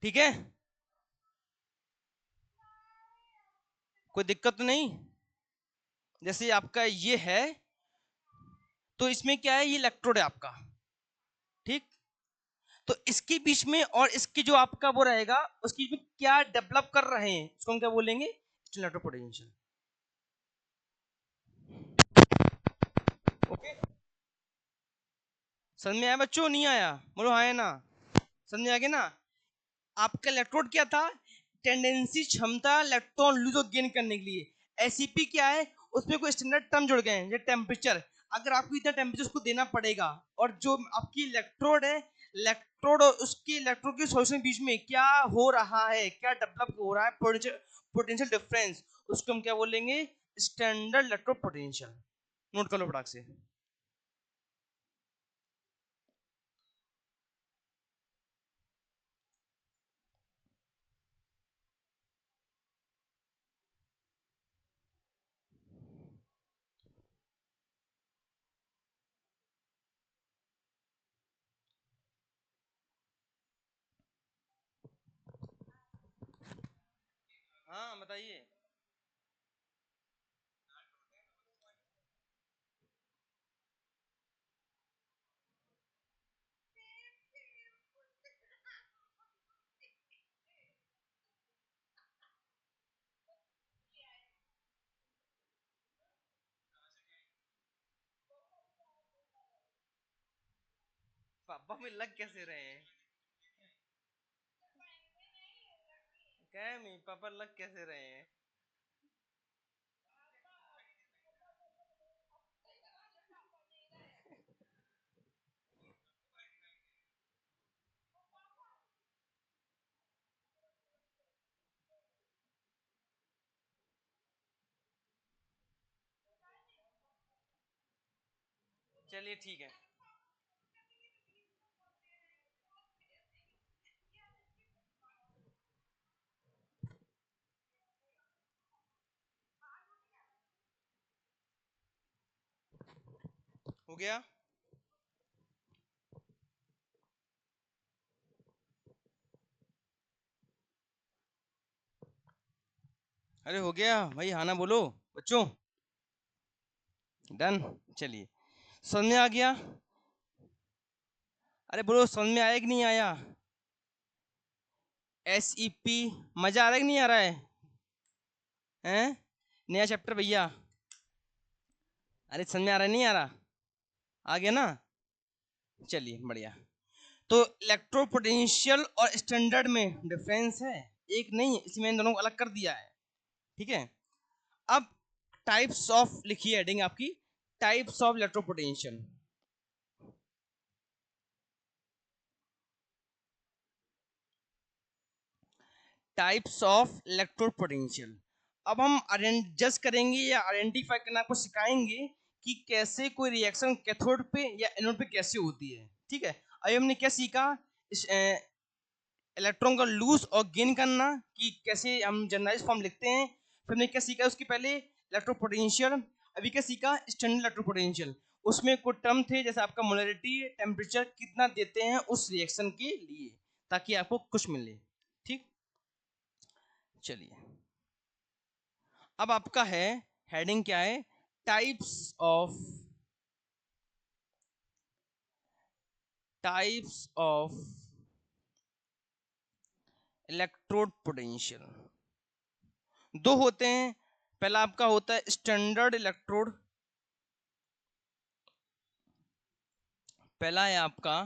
ठीक है, कोई दिक्कत तो नहीं? जैसे आपका ये है, तो इसमें क्या है, ये इलेक्ट्रोड है आपका, ठीक। तो इसके बीच में और इसकी जो आपका वो रहेगा, उसके बीच में क्या डेवलप कर रहे हैं, उसको हम क्या बोलेंगे, इलेक्ट्रो पोटेंशियल। ओके, समझ में आया बच्चों, नहीं आया? बोलो हाँ या ना। समझ में आ गया ना? आपका इलेक्ट्रोड क्या था, टेंडेंसी, क्षमता इलेक्ट्रॉन लूज और गेन करने के लिए। एसीपी क्या है, उसमें कोई स्टैंडर्ड टर्म जुड़ गए हैं, जैसे टेम्परेचर, अगर आपको इतना टेम्परेचर उसको देना पड़ेगा, और जो आपकी इलेक्ट्रोड है, इलेक्ट्रोड और उसके इलेक्ट्रोड के सॉल्यूशन के बीच में क्या हो रहा है, क्या डेवलप हो रहा है, पोटेंशियल डिफरेंस, उसको हम क्या बोलेंगे, स्टैंडर्ड इलेक्ट्रोड पोटेंशियल। नोट कर लो फटाक से। हाँ बताइए। पापा में लग कैसे रहे हैं, क्या मैं पापा लग कैसे रहे हैं? चलिए ठीक है। हो गया? अरे हो गया भाई, हाँ ना बोलो बच्चों। डन। चलिए, समझ में आ गया? अरे बोलो, समझ में आया कि नहीं आया? एसईपी, मजा आ रहा है कि नहीं आ रहा है? हैं? नया चैप्टर भैया, अरे समझ में आ रहा है, नहीं आ रहा? आ गया ना? चलिए बढ़िया। तो इलेक्ट्रो पोटेंशियल और स्टैंडर्ड में डिफरेंस है, एक नहीं, इसमें मैंने दोनों को अलग कर दिया है, ठीक है। अब टाइप्स ऑफ लिखिए, हेडिंग आपकी, types of electro potential. Types of electrode potential. अब हम जज करेंगे या आइडेंटिफाई करना आपको सिखाएंगे कि कैसे कोई रिएक्शन कैथोड पे या एनोड पे कैसे होती है। ठीक है, अभी हमने क्या सीखा, इलेक्ट्रॉन का लूज और गेन करना, कि कैसे हम जनरलाइज फॉर्म लिखते हैं। फिर हमने क्या सीखा उसके पहले, इलेक्ट्रोड पोटेंशियल। अभी क्या सीखा, स्टैंडर्ड इलेक्ट्रोड पोटेंशियल। उसमें कुछ टर्म थे जैसे आपका मोलरिटी, टेम्परेचर कितना देते हैं उस रिएक्शन के लिए, ताकि आपको कुछ मिले। ठीक, चलिए अब आपका है हेडिंग क्या है, टाइप्स ऑफ इलेक्ट्रोड पोटेंशियल। दो होते हैं, पहला आपका होता है स्टैंडर्ड इलेक्ट्रोड, पहला है आपका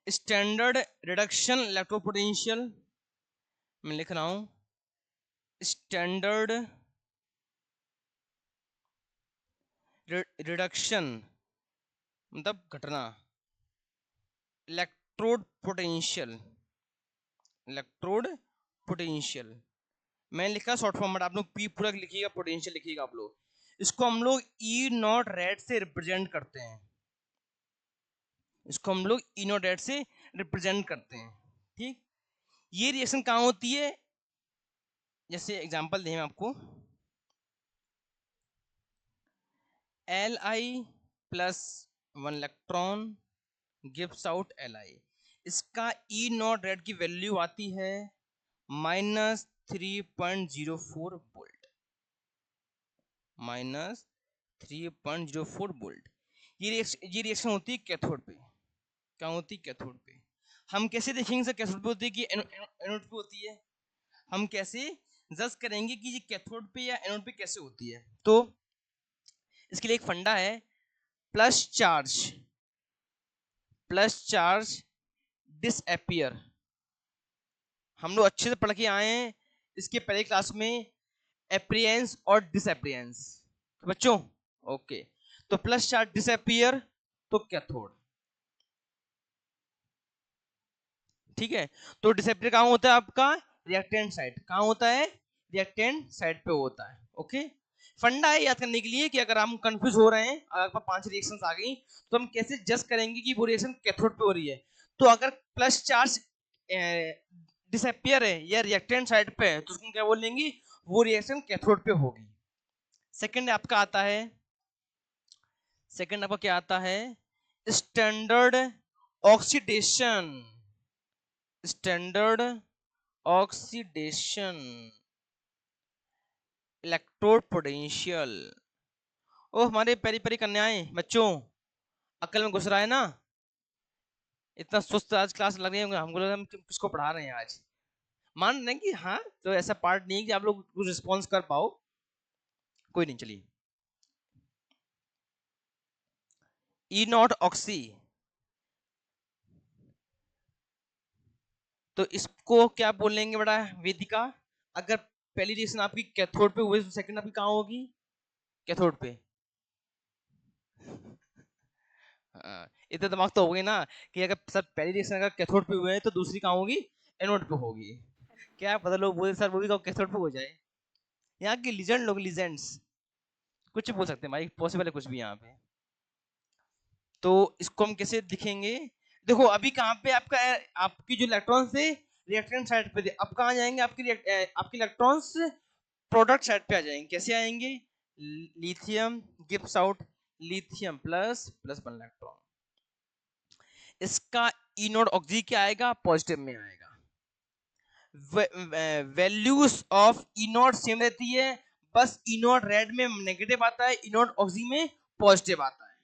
स्टैंडर्ड रिडक्शन इलेक्ट्रोड पोटेंशियल। मैं लिख रहा हूं स्टैंडर्ड रिडक्शन मतलब घटना इलेक्ट्रोड पोटेंशियल, इलेक्ट्रोड पोटेंशियल। मैं लिखा शॉर्ट फॉर्म, बट आप लोग पी पूरा लिखिएगा, पोटेंशियल लिखिएगा आप लोग। इसको हम लोग ई नॉट रेड से रिप्रेजेंट करते हैं, इसको हम लोग ई नॉट रेड से रिप्रेजेंट करते हैं। ठीक, ये रिएक्शन कहां होती है, जैसे एग्जांपल दें आपको, Li plus 1 electron gives out Li। इसका ई नॉट रेड की वैल्यू आती है -3.04 वोल्ट, -3.04 वोल्ट। ये रिएक्शन होती है कैथोड पे। क्या होती है, कैथोड पे। हम कैसे देखेंगे सर कैथोड पे होती है कि एनोड पे होती है, हम कैसे जज करेंगे कि ये कैथोड पे या एनोड पे कैसे होती है। तो इसके लिए एक फंडा है, प्लस चार्ज डिसअपियर। हम लोग अच्छे से पढ़ के आए हैं इसके पहले क्लास में, एप्रियंस और डिसअपियरेंस। तो बच्चों ओके, तो प्लस चार्ज डिसअपियर तो कैथोड। ठीक है, तो डिसअपियर कहां होता है आपका, रिएक्टेंट साइड। कहां होता है, रिएक्टेंट साइड पे होता है। ओके, फंडा है याद करने के लिए कि अगर हम कंफ्यूज हो रहे हैं, अगर आपका 5 रिएक्शंस आ गई, तो हम कैसे जज करेंगे कि वो रिएक्शन कैथोड पे हो रही है। तो अगर प्लस चार्ज डिसअपियर है या रिएक्टेंट साइड पे है, तो उसको क्या बोलेंगे, वो रिएक्शन कैथोड पे होगी। सेकंड आपका आता है, सेकंड आपका क्या आता है, standard oxidation, standard oxidation electrode potential. ओ हमारे पेरी पेरी कन्याएं बच्चों, अकल में घुस रहा है ना, इतना सुस्त आज क्लास लग रही है हमको, लगा हम किसको पढ़ा रहे हैं आज। मान रहे हैं कि हाँ, तो ऐसा पार्ट नहीं है कि आप लोग कुछ रिस्पॉन्स कर पाओ, कोई नहीं। चलिए, ई नॉट ऑक्सी, तो इसको क्या बोलेंगे बेटा वेदिका, अगर पहली रिएक्शन आपकी कैथोड पे हुई तो सेकंड आपकी कहां होगी, कैथोड पे। हाँ, इतना दिमाग तो हो गई ना कि अगर सर पहली रिएक्शन अगर कैथोड पे हुए हैं तो दूसरी कहां होगी, एनोड पे होगी। क्या पता लोग बोले सर वो भी कैथोड पे हो जाए। यहाँ के लीजेंड लोग, लीजेंड्स कुछ भी बोल सकते हैं भाई, पॉसिबल है कुछ भी यहाँ पे। तो इसको हम कैसे दिखेंगे, देखो अभी कहाँ पे आपका आपकी जो इलेक्ट्रॉन्स थे रिएक्टेंट साइड पे थे, अब कहाँ जाएंगे, आपके इलेक्ट्रॉन्स प्रोडक्ट साइड पे आ जाएंगे। कैसे आएंगे, lithium gives out lithium plus plus 1 electron. इसका ई नोड ऑक्सी क्या आएगा, पॉजिटिव में आएगा। Values of E node same रहती है, बस ई नोड रेड में नेगेटिव आता है, ई नोड ऑक्सी में पॉजिटिव आता है।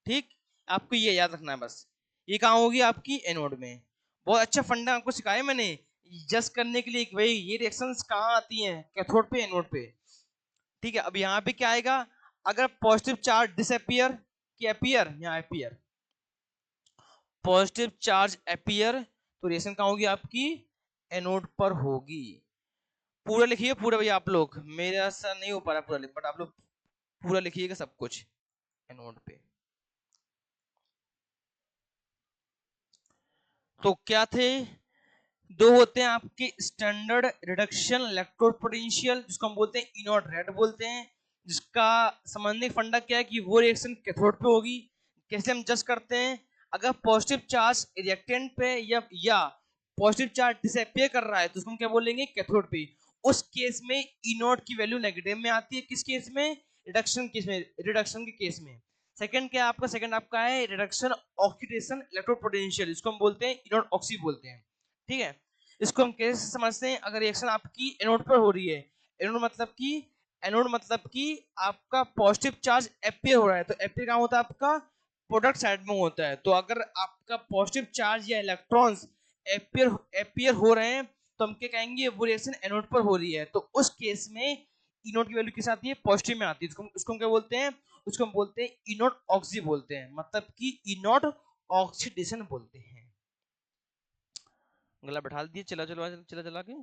ठीक, आपको ये याद रखना है बस। ये कहाँ होगी, आपकी एनोड में। बहुत अच्छा फंडा आपको सिखाया मैंने जस्ट करने के लिए कि भाई ये रिएक्शंस कहाँ आती हैं, कैथोड पे, एनोड पे। ठीक है, अब यहाँ पे क्या आएगा, अगर पॉजिटिव चार्ज डिसअपियर कि अपियर, यहाँ अपियर, पॉजिटिव चार्ज अपियर, तो रिएक्शन कहाँ होगी आपकी, एनोड पर होगी। पूरा लिखिए पूरा भैया आप लोग, मेरा सा नहीं हो पा रहा पूरा लिख, बट आप लोग पूरा लिखिएगा सब कुछ एनोड पे। तो क्या थे, दो होते हैं आपके स्टैंडर्ड रिडक्शन इलेक्ट्रोड पोटेंशियल, जिसको हम बोलते हैं ई नॉट रेड बोलते हैं, जिसका संबंधित फंडा क्या है कि वो रिएक्शन कैथोड पे होगी। कैसे हम जज करते हैं, अगर पॉजिटिव चार्ज रिएक्टेंट पे या पॉजिटिव चार्ज डिसअपियर कर रहा है तो उसको हम क्या बोलेंगे, कैथोड पे। उस केस में ई नॉट की वैल्यू नेगेटिव में आती है। किस केस में, रिडक्शन केस में, रिडक्शन के केस में। सेकंड क्या आपका, सेकंड आपका है रिडक्शन ऑक्सीडेशन इलेक्ट्रोड पोटेंशियल, इसको हम बोलते हैं ई नॉट ऑक्सी बोलते हैं। ठीक है, इसको हम कैसे समझते हैं, अगर रिएक्शन आपकी एनोड पर हो रही है, एनोड मतलब कि आपका पॉजिटिव चार्ज एपियर हो रहा है, तो एपियर कहाँ होता है आपका, प्रोडक्ट साइड में होता है। तो अगर आपका पॉजिटिव चार्ज या इलेक्ट्रॉन्स एपियर एपियर हो रहे हैं तो हम क्या कहेंगे, वो रिएक्शन एनोड पर हो रही है, तो उस केस में ई नोट की वैल्यू किस आती है, पॉजिटिव में आती है। उसको हम क्या बोलते हैं, उसको हम बोलते हैं ई नोट ऑक्सी बोलते हैं, मतलब कि ई नोट ऑक्सीडेशन बोलते हैं। गला बैठा दिए, चला चला चला चला के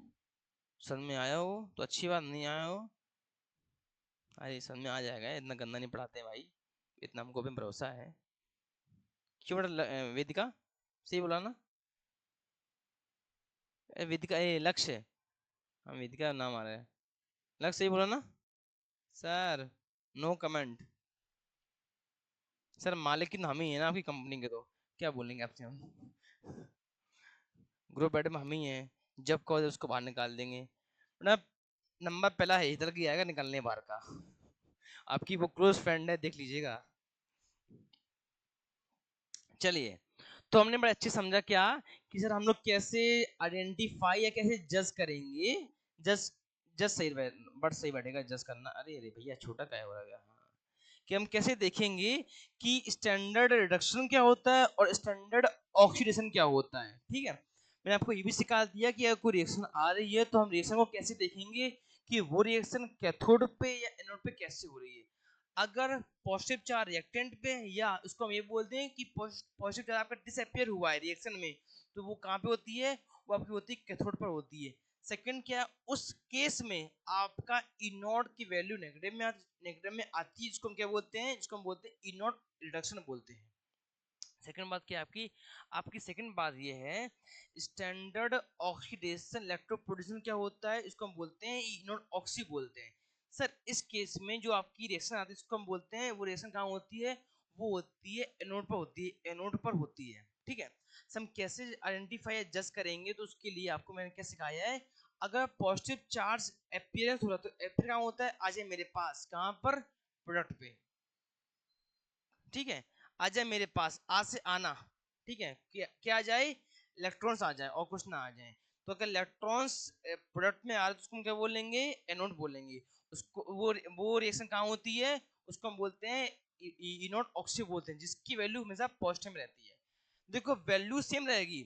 समझ में आया हो तो अच्छी बात, नहीं आया हो अरे समझ में आ जाएगा, इतना गंदा नहीं पढ़ाते भाई, इतना हमको भी भरोसा है। क्यों बेटा, वेदिका सही बोला ना, वेदिका ए लक्ष्य, हम वेदिका नाम आ रहा है, लक्ष्य सही बोला ना सर, नो कमेंट सर, मालिक की हम ही है ना आपकी कंपनी के, तो क्या बोलेंगे आपसे हम, ग्रुप बैठे में हम ही हैं, जब कहो उसको बाहर निकाल देंगे। मतलब नंबर पहला है इधर की आएगा निकलने बाहर का, आपकी वो क्लोज फ्रेंड है, देख लीजिएगा। चलिए, तो हमने बड़े अच्छे समझा क्या कि सर हम लोग कैसे आइडेंटिफाई या कैसे जज करेंगे, जज जज सही बट सही बैठेगा जज करना, अरे अरे भैया छोटा क्या हो गया, हाँ, कि हम कैसे देखेंगे कि स्टैंडर्ड रिडक्शन क्या होता है और स्टैंडर्ड ऑक्सीडेशन क्या होता है। ठीक है, मैंने आपको ये भी सिखा दिया कि अगर कोई रिएक्शन आ रही है तो हम रिएक्शन को कैसे देखेंगे कि वो रिएक्शन कैथोड पे या एनोड पे कैसे हो रही है। अगर पॉजिटिव चार्ज रिएक्टेंट पे है, या उसको हम ये बोलते हैं कि पॉजिटिव चार्ज आपका डिसअपियर हुआ है रिएक्शन में, तो वो कहाँ पे होती है, वो आपकी होती है कैथोड पर होती है। सेकंड क्या, उस केस में आपका ई नॉट की वैल्यू नेगेटिव में आती है, जिसको हम क्या बोलते हैं, जिसको हम बोलते हैं ई नॉट रिडक्शन बोलते हैं। सेकंड बात क्या आपकी, आपकी सेकंड बात ये है, स्टैंडर्ड ऑक्सीडेशन इलेक्ट्रोपोरेशन क्या होता है, इसको हम बोलते हैं ई नॉट ऑक्सी बोलते हैं। सर इस केस में जो आपकी रिएक्शन आती है इसको हम बोलते हैं, वो रिएक्शन कहाँ होती है, वो होती है एनोड पर होती है, एनोड पर होती है। ठीक है, सर हम कैसे आइडेंटिफाई या जज करेंगे, तो उसके लिए आपको मैंने क्या सिखाया है, अगर पॉजिटिव चार्ज अपीयरेंस हो रहा है तो एपियर कहाँ होता है, आ जाए मेरे पास, कहाँ पर, प्रोडक्ट पे। ठीक है, आ जाए मेरे पास, आ से आना, ठीक है, क्या आ जाए, इलेक्ट्रॉन्स आ जाए और कुछ ना आ जाए। तो अगर इलेक्ट्रॉन्स प्रोडक्ट में आ रहे तो उसको हम क्या बोलेंगे, एनोड बोलेंगे। उसको वो रिएक्शन कहाँ होती है, उसको हम बोलते हैं ई नॉट ऑक्सी बोलते हैं, जिसकी वैल्यू हमेशा पॉजिटिव में रहती है। देखो वैल्यू सेम रहेगी,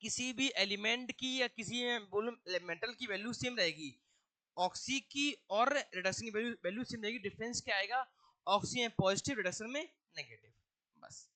किसी भी एलिमेंट की या किसी बोलो मेटल की वैल्यू सेम रहेगी, ऑक्सी की और रिडक्शन की वैल्यू वैल्यू सेम रहेगी। डिफरेंस क्या आएगा, ऑक्सी में पॉजिटिव, रिडक्शन में नेगेटिव, बस।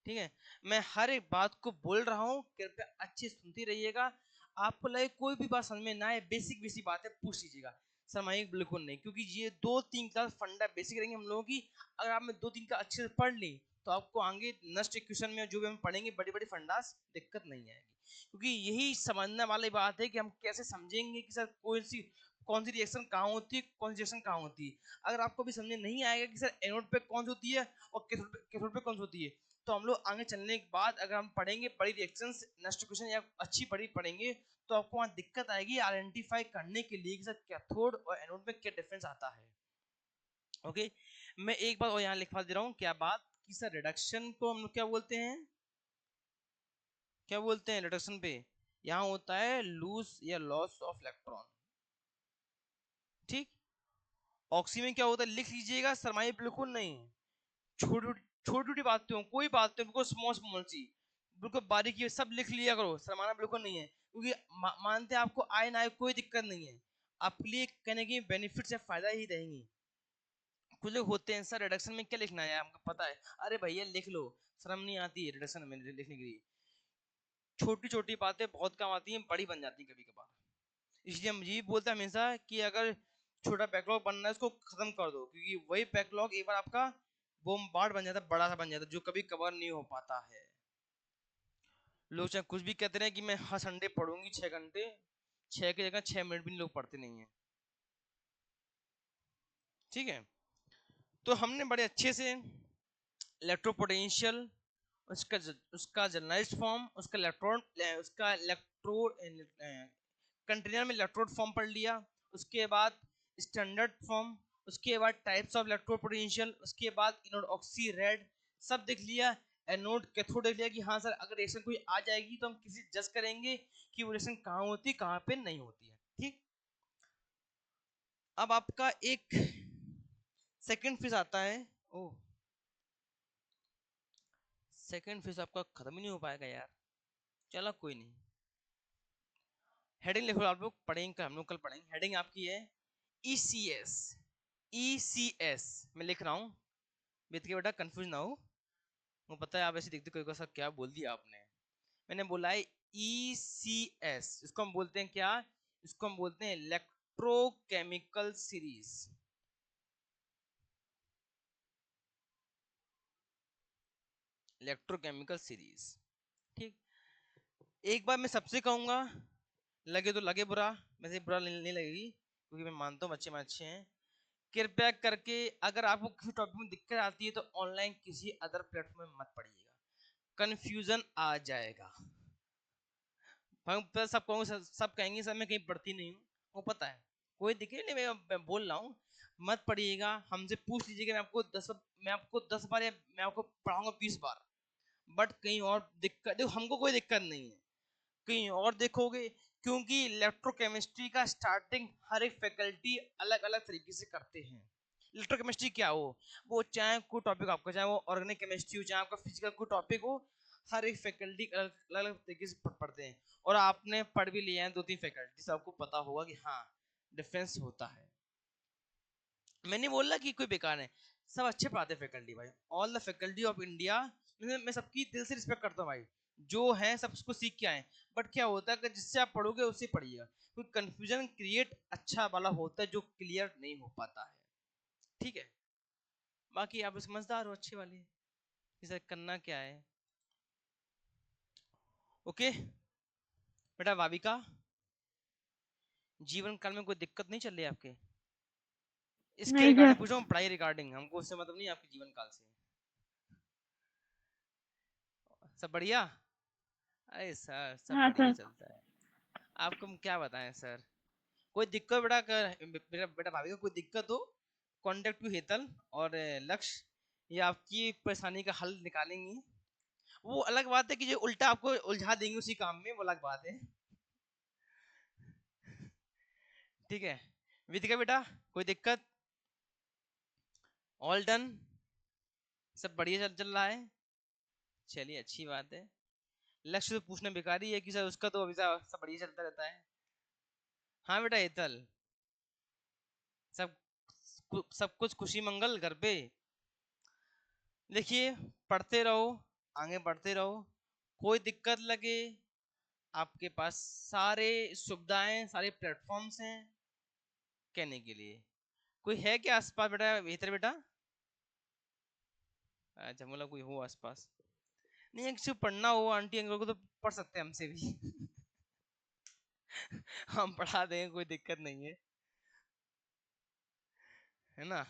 ठीक है, मैं हर एक बात को बोल रहा हूँ, कृपया अच्छी सुनती रहिएगा। आपको लगे कोई भी बात समझ में ना आए, बेसिक बेसिक बातें पूछ लीजिएगा, सामायिक बिल्कुल नहीं, क्योंकि ये 2-3 क्लास फंडा बेसिक रहेंगे हम लोगों की। अगर आपने 2-3 का अच्छे से पढ़ ली तो आपको आगे नेक्स्ट क्वेश्चन में जो भी हम पढ़ेंगे बड़ी बड़ी फंडास, दिक्कत नहीं आएगी। क्योंकि यही समझने वाली बात है कि हम कैसे समझेंगे कि सर कौन सी रिएक्शन कहाँ होती है, कौन सी रिएक्शन कहाँ होती है। अगर आपको भी समझ नहीं आएगा कि सर एनोड पे कौन सी होती है और कैथोड पे कौन सी होती है, तो हम लोग आगे चलने के बाद अगर हम पढ़ेंगे बड़ी रिएक्शंस नेक्स्ट क्वेश्चन या अच्छी बड़ी पढ़ेंगे, तो आपको वहाँ दिक्कत आएगी आइडेंटिफाई करने के लिए कि सर कैथोड और एनोड में क्या डिफरेंस आता है। ओके, मैं एक बात और यहाँ लिखवा दे रहा हूँ, क्या बात कि सर रिडक्शन को हम लोग क्या बोलते हैं, क्या बोलते हैं रिडक्शन पे, यहाँ होता है लूज या लॉस ऑफ इलेक्ट्रॉन। ठीक, ऑक्सी में क्या होता है, लिख लीजिएगा, सरमाइए बिल्कुल नहीं, छोटी छोटी छोटी बातें हो, कोई बातें बिल्कुल स्मॉल स्मॉल सी, बिल्कुल बारीकी सब लिख लिया करो, शर्माना बिल्कुल नहीं है, क्योंकि मानते हैं आपको आए ना आए कोई दिक्कत नहीं है, आपके लिए कहने की बेनिफिट से फायदा ही रहेंगी। कुछ लोग होते हैं सर रिडक्शन में क्या लिखना है आपको पता है, अरे भैया लिख लो, शर्म नहीं आती है रिडक्शन में लिखने के लिए, छोटी छोटी बातें बहुत कम आती हैं, बड़ी बन जाती हैं कभी कभार। इसलिए हम ये बोलते हैं हमेशा कि अगर छोटा बैकलॉग बनना है इसको खत्म कर दो, क्योंकि वही बैकलॉग एक बार आपका बोमबार्ड बन जाता है, बड़ा सा बन जाता है, जो कभी कवर नहीं हो पाता है। लोग चाहे कुछ भी कहते रहे कि मैं हर संडे पढ़ूंगी 6 घंटे, 6 की जगह 6 मिनट भी लोग पढ़ते नहीं है। ठीक है, तो हमने बड़े अच्छे से इलेक्ट्रोपोटेंशियल, उसका जनरलाइज्ड फॉर्म, उसका इलेक्ट्रॉन, उसका इलेक्ट्रो कंटेनर में इलेक्ट्रोड फॉर्म पढ़ लिया। उसके बाद स्टैंडर्ड फॉर्म, उसके बाद टाइप्स ऑफ इलेक्ट्रो पोटेंशियल, उसके बाद इनोड ऑक्सी रेड सब देख लिया। एनोड कैथोड देख लिया कि हाँ सर अगर रिएक्शन कोई आ जाएगी तो हम किसी जज करेंगे कि वो रिएक्शन कहाँ होती है कहाँ पे नहीं होती है। ठीक, अब आपका एक सेकंड फेज आता है। ओ, सेकंड फेज आपका खत्म ही नहीं हो पाएगा यार, चलो कोई नहीं। हेडिंग लिखो आप लोग, पढ़ेंगे हम लोग कल पढ़ेंगे। हेडिंग आपकी है ECS। ECS मैं लिख रहा हूँ, बीत के बेटा कंफ्यूज ना हो। मुझे पता है आप ऐसे देखते कोई सा क्या बोल दिया आपने। मैंने बोला है ECS, इसको हम बोलते हैं क्या, इसको हम बोलते हैं इलेक्ट्रोकेमिकल सीरीज। Electrochemical series. ठीक, एक बार मैं सबसे कहूंगा, लगे तो लगे बुरा, वैसे बुरा नहीं लगेगी क्योंकि मैं मानता हूँ बच्चे में अच्छे हैं। कृपया करके अगर आपको किसी टॉपिक में दिक्कत आती है तो ऑनलाइन किसी अदर प्लेटफॉर्म में मत पढ़िएगा, कंफ्यूजन आ जाएगा। हम सब कहूँगे, सब कहेंगे सर मैं कहीं पढ़ती नहीं हूँ, वो पता है कोई दिक्कत नहीं, मैं बोल रहा हूँ मत पढ़िएगा। हमसे पूछ लीजिएगा, मैं आपको 10 बार या मैं आपको पढ़ाऊंगा 20 बार, बट कहीं और दिक्कत देखो, हमको कोई दिक्कत नहीं है, कहीं और देखोगे, क्योंकि इलेक्ट्रोकेमिस्ट्री का स्टार्टिंग हर एक फैकल्टी अलग अलग तरीके से करते हैं। इलेक्ट्रोकेमिस्ट्री क्या हो, वो चाहे कोई टॉपिक आपका, चाहे वो ऑर्गेनिक केमिस्ट्री हो, चाहे आपका फिजिकल कोई टॉपिक हो, हर एक फैकल्टी अलग अलग तरीके से पढ़ते हैं। और आपने पढ़ भी लिया है 2-3 फैकल्टी से, आपको पता होगा कि हाँ डिफरेंस होता है। मैं नहीं बोल रहा कि कोई बेकार है, सब अच्छे पढ़ाते हैं फैकल्टी भाई, all the faculty of India. मैं सबकी दिल से रिस्पेक्ट करता हूँ भाई, जो है सब उसको सीख के आए। बट क्या होता है कि जिससे आप पढ़ोगे उससे पढ़िएगा, कोई कंफ्यूजन क्रिएट अच्छा वाला होता है जो क्लियर नहीं हो पाता है। ठीक है, बाकी आप समझदार हो अच्छे वाले, इसे करना क्या है। ओके बेटा, भाविका जीवन काल में कोई दिक्कत नहीं चल रही है आपके? इसके नहीं रिगार्डिंग सर। पूछ रहा हूँ, पढ़ाई रिगार्डिंग, हमको उससे मतलब नहीं आपके जीवन काल से। सब बढ़िया? अरे सर सब हाँ बढ़िया सर। चलता है, आपको हम क्या बताएं सर। कोई दिक्कत बेटा बेटा बेटा भाभी को कोई दिक्कत हो, कॉन्टेक्ट टू हेतल और लक्ष्य, ये आपकी परेशानी का हल निकालेंगी। वो अलग बात है कि जो उल्टा आपको उलझा देंगे उसी काम में, वो अलग बात है। ठीक है, विधिका बेटा कोई दिक्कत? ऑल डन, सब बढ़िया चल रहा है, चलिए अच्छी बात है। लक्ष्य तो पूछना बेकार ही है कि सर उसका तो अभी सब बढ़िया चलता रहता है। हाँ बेटा हेतल, सब सब कुछ खुशी मंगल घर पे। देखिए, पढ़ते रहो, आगे बढ़ते रहो, कोई दिक्कत लगे आपके पास सारे सुविधाएं, सारे प्लेटफॉर्म्स हैं कहने के लिए। कोई है क्या आसपास बेटा, बेहतर बेटा? अच्छा, मतलब कोई हो आसपास? नहीं, किसी को पढ़ना हो आंटी अंकल को तो पढ़ सकते हैं हमसे भी। हम पढ़ा देंगे, कोई दिक्कत नहीं है, है ना।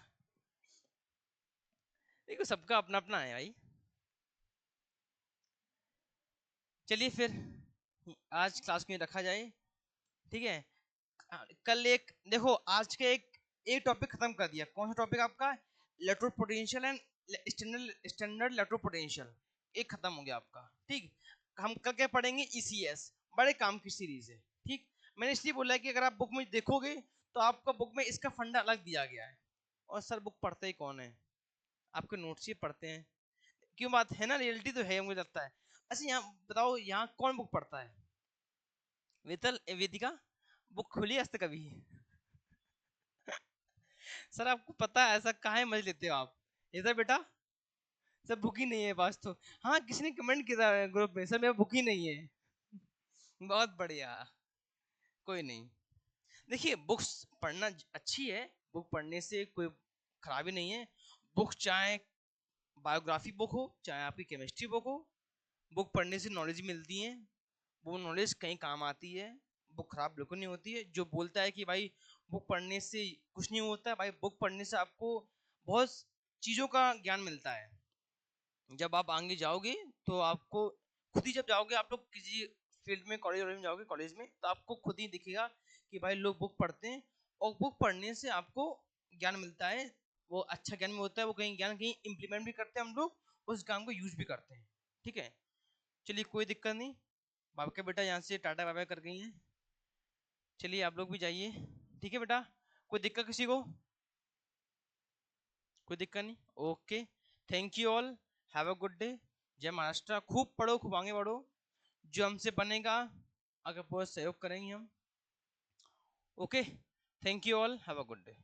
देखो सबका अपना अपना है भाई। चलिए फिर आज क्लास में रखा जाए, ठीक है। कल एक देखो, आज के एक टॉपिक खत्म कर दिया। कौन सा टॉपिक आपका? Electro potential and standard electro potential, एक खत्म हो गया आपका। ठीक, हम कल क्या पढ़ेंगे? ECS, बड़े काम की सीरीज है। ठीक, मैंने इसलिए बोला है कि अगर आप बुक में देखोगे तो आपका बुक में इसका फंडा अलग दिया गया है, और सर बुक पढ़ते ही कौन है, आपके नोट्स ही पढ़ते हैं। क्यों, बात है ना, रियलिटी तो है मुझे लगता है। अच्छा यहाँ बताओ, यहाँ कौन बुक पढ़ता है? वेतल वेदिका, बुक खुली आज तक कभी? सर आपको पता है ऐसा काहे मज लेते हो आप, इधर बेटा सब बुक ही नहीं है पास तो। हाँ, किसी ने कमेंट किया ग्रुप में, सर मेरा बुक ही नहीं है। बहुत बढ़िया, कोई नहीं। देखिए बुक्स पढ़ना अच्छी है, बुक पढ़ने से कोई खराबी नहीं है। बुक चाहे बायोग्राफी बुक हो, चाहे आपकी केमिस्ट्री बुक हो, बुक पढ़ने से नॉलेज मिलती है, वो नॉलेज कहीं काम आती है, बुक खराब बिल्कुल नहीं होती है। जो बोलता है कि भाई बुक पढ़ने से कुछ नहीं होता है, भाई बुक पढ़ने से आपको बहुत चीज़ों का ज्ञान मिलता है। जब आप आगे जाओगे तो आपको खुद ही, जब जाओगे आप लोग किसी फील्ड में, कॉलेज में जाओगे, कॉलेज में, तो आपको खुद ही दिखेगा कि भाई लोग बुक पढ़ते हैं, और बुक पढ़ने से आपको ज्ञान मिलता है। वो अच्छा ज्ञान में होता है, वो कहीं ज्ञान कहीं इंप्लीमेंट भी करते हैं हम लोग, उस ज्ञान को यूज भी करते हैं। ठीक है, चलिए कोई दिक्कत नहीं। बाप के बेटा यहाँ से टाटा बाय बाय कर गई हैं, चलिए आप लोग भी जाइए। ठीक है बेटा, कोई दिक्कत किसी को? कोई दिक्कत नहीं, okay. Thank you all, have a good day. जय महाराष्ट्र। खूब पढ़ो, खूब आगे बढ़ो, जो हमसे बनेगा अगर पूरा सहयोग करेंगे हम। Okay, thank you all, have a good day.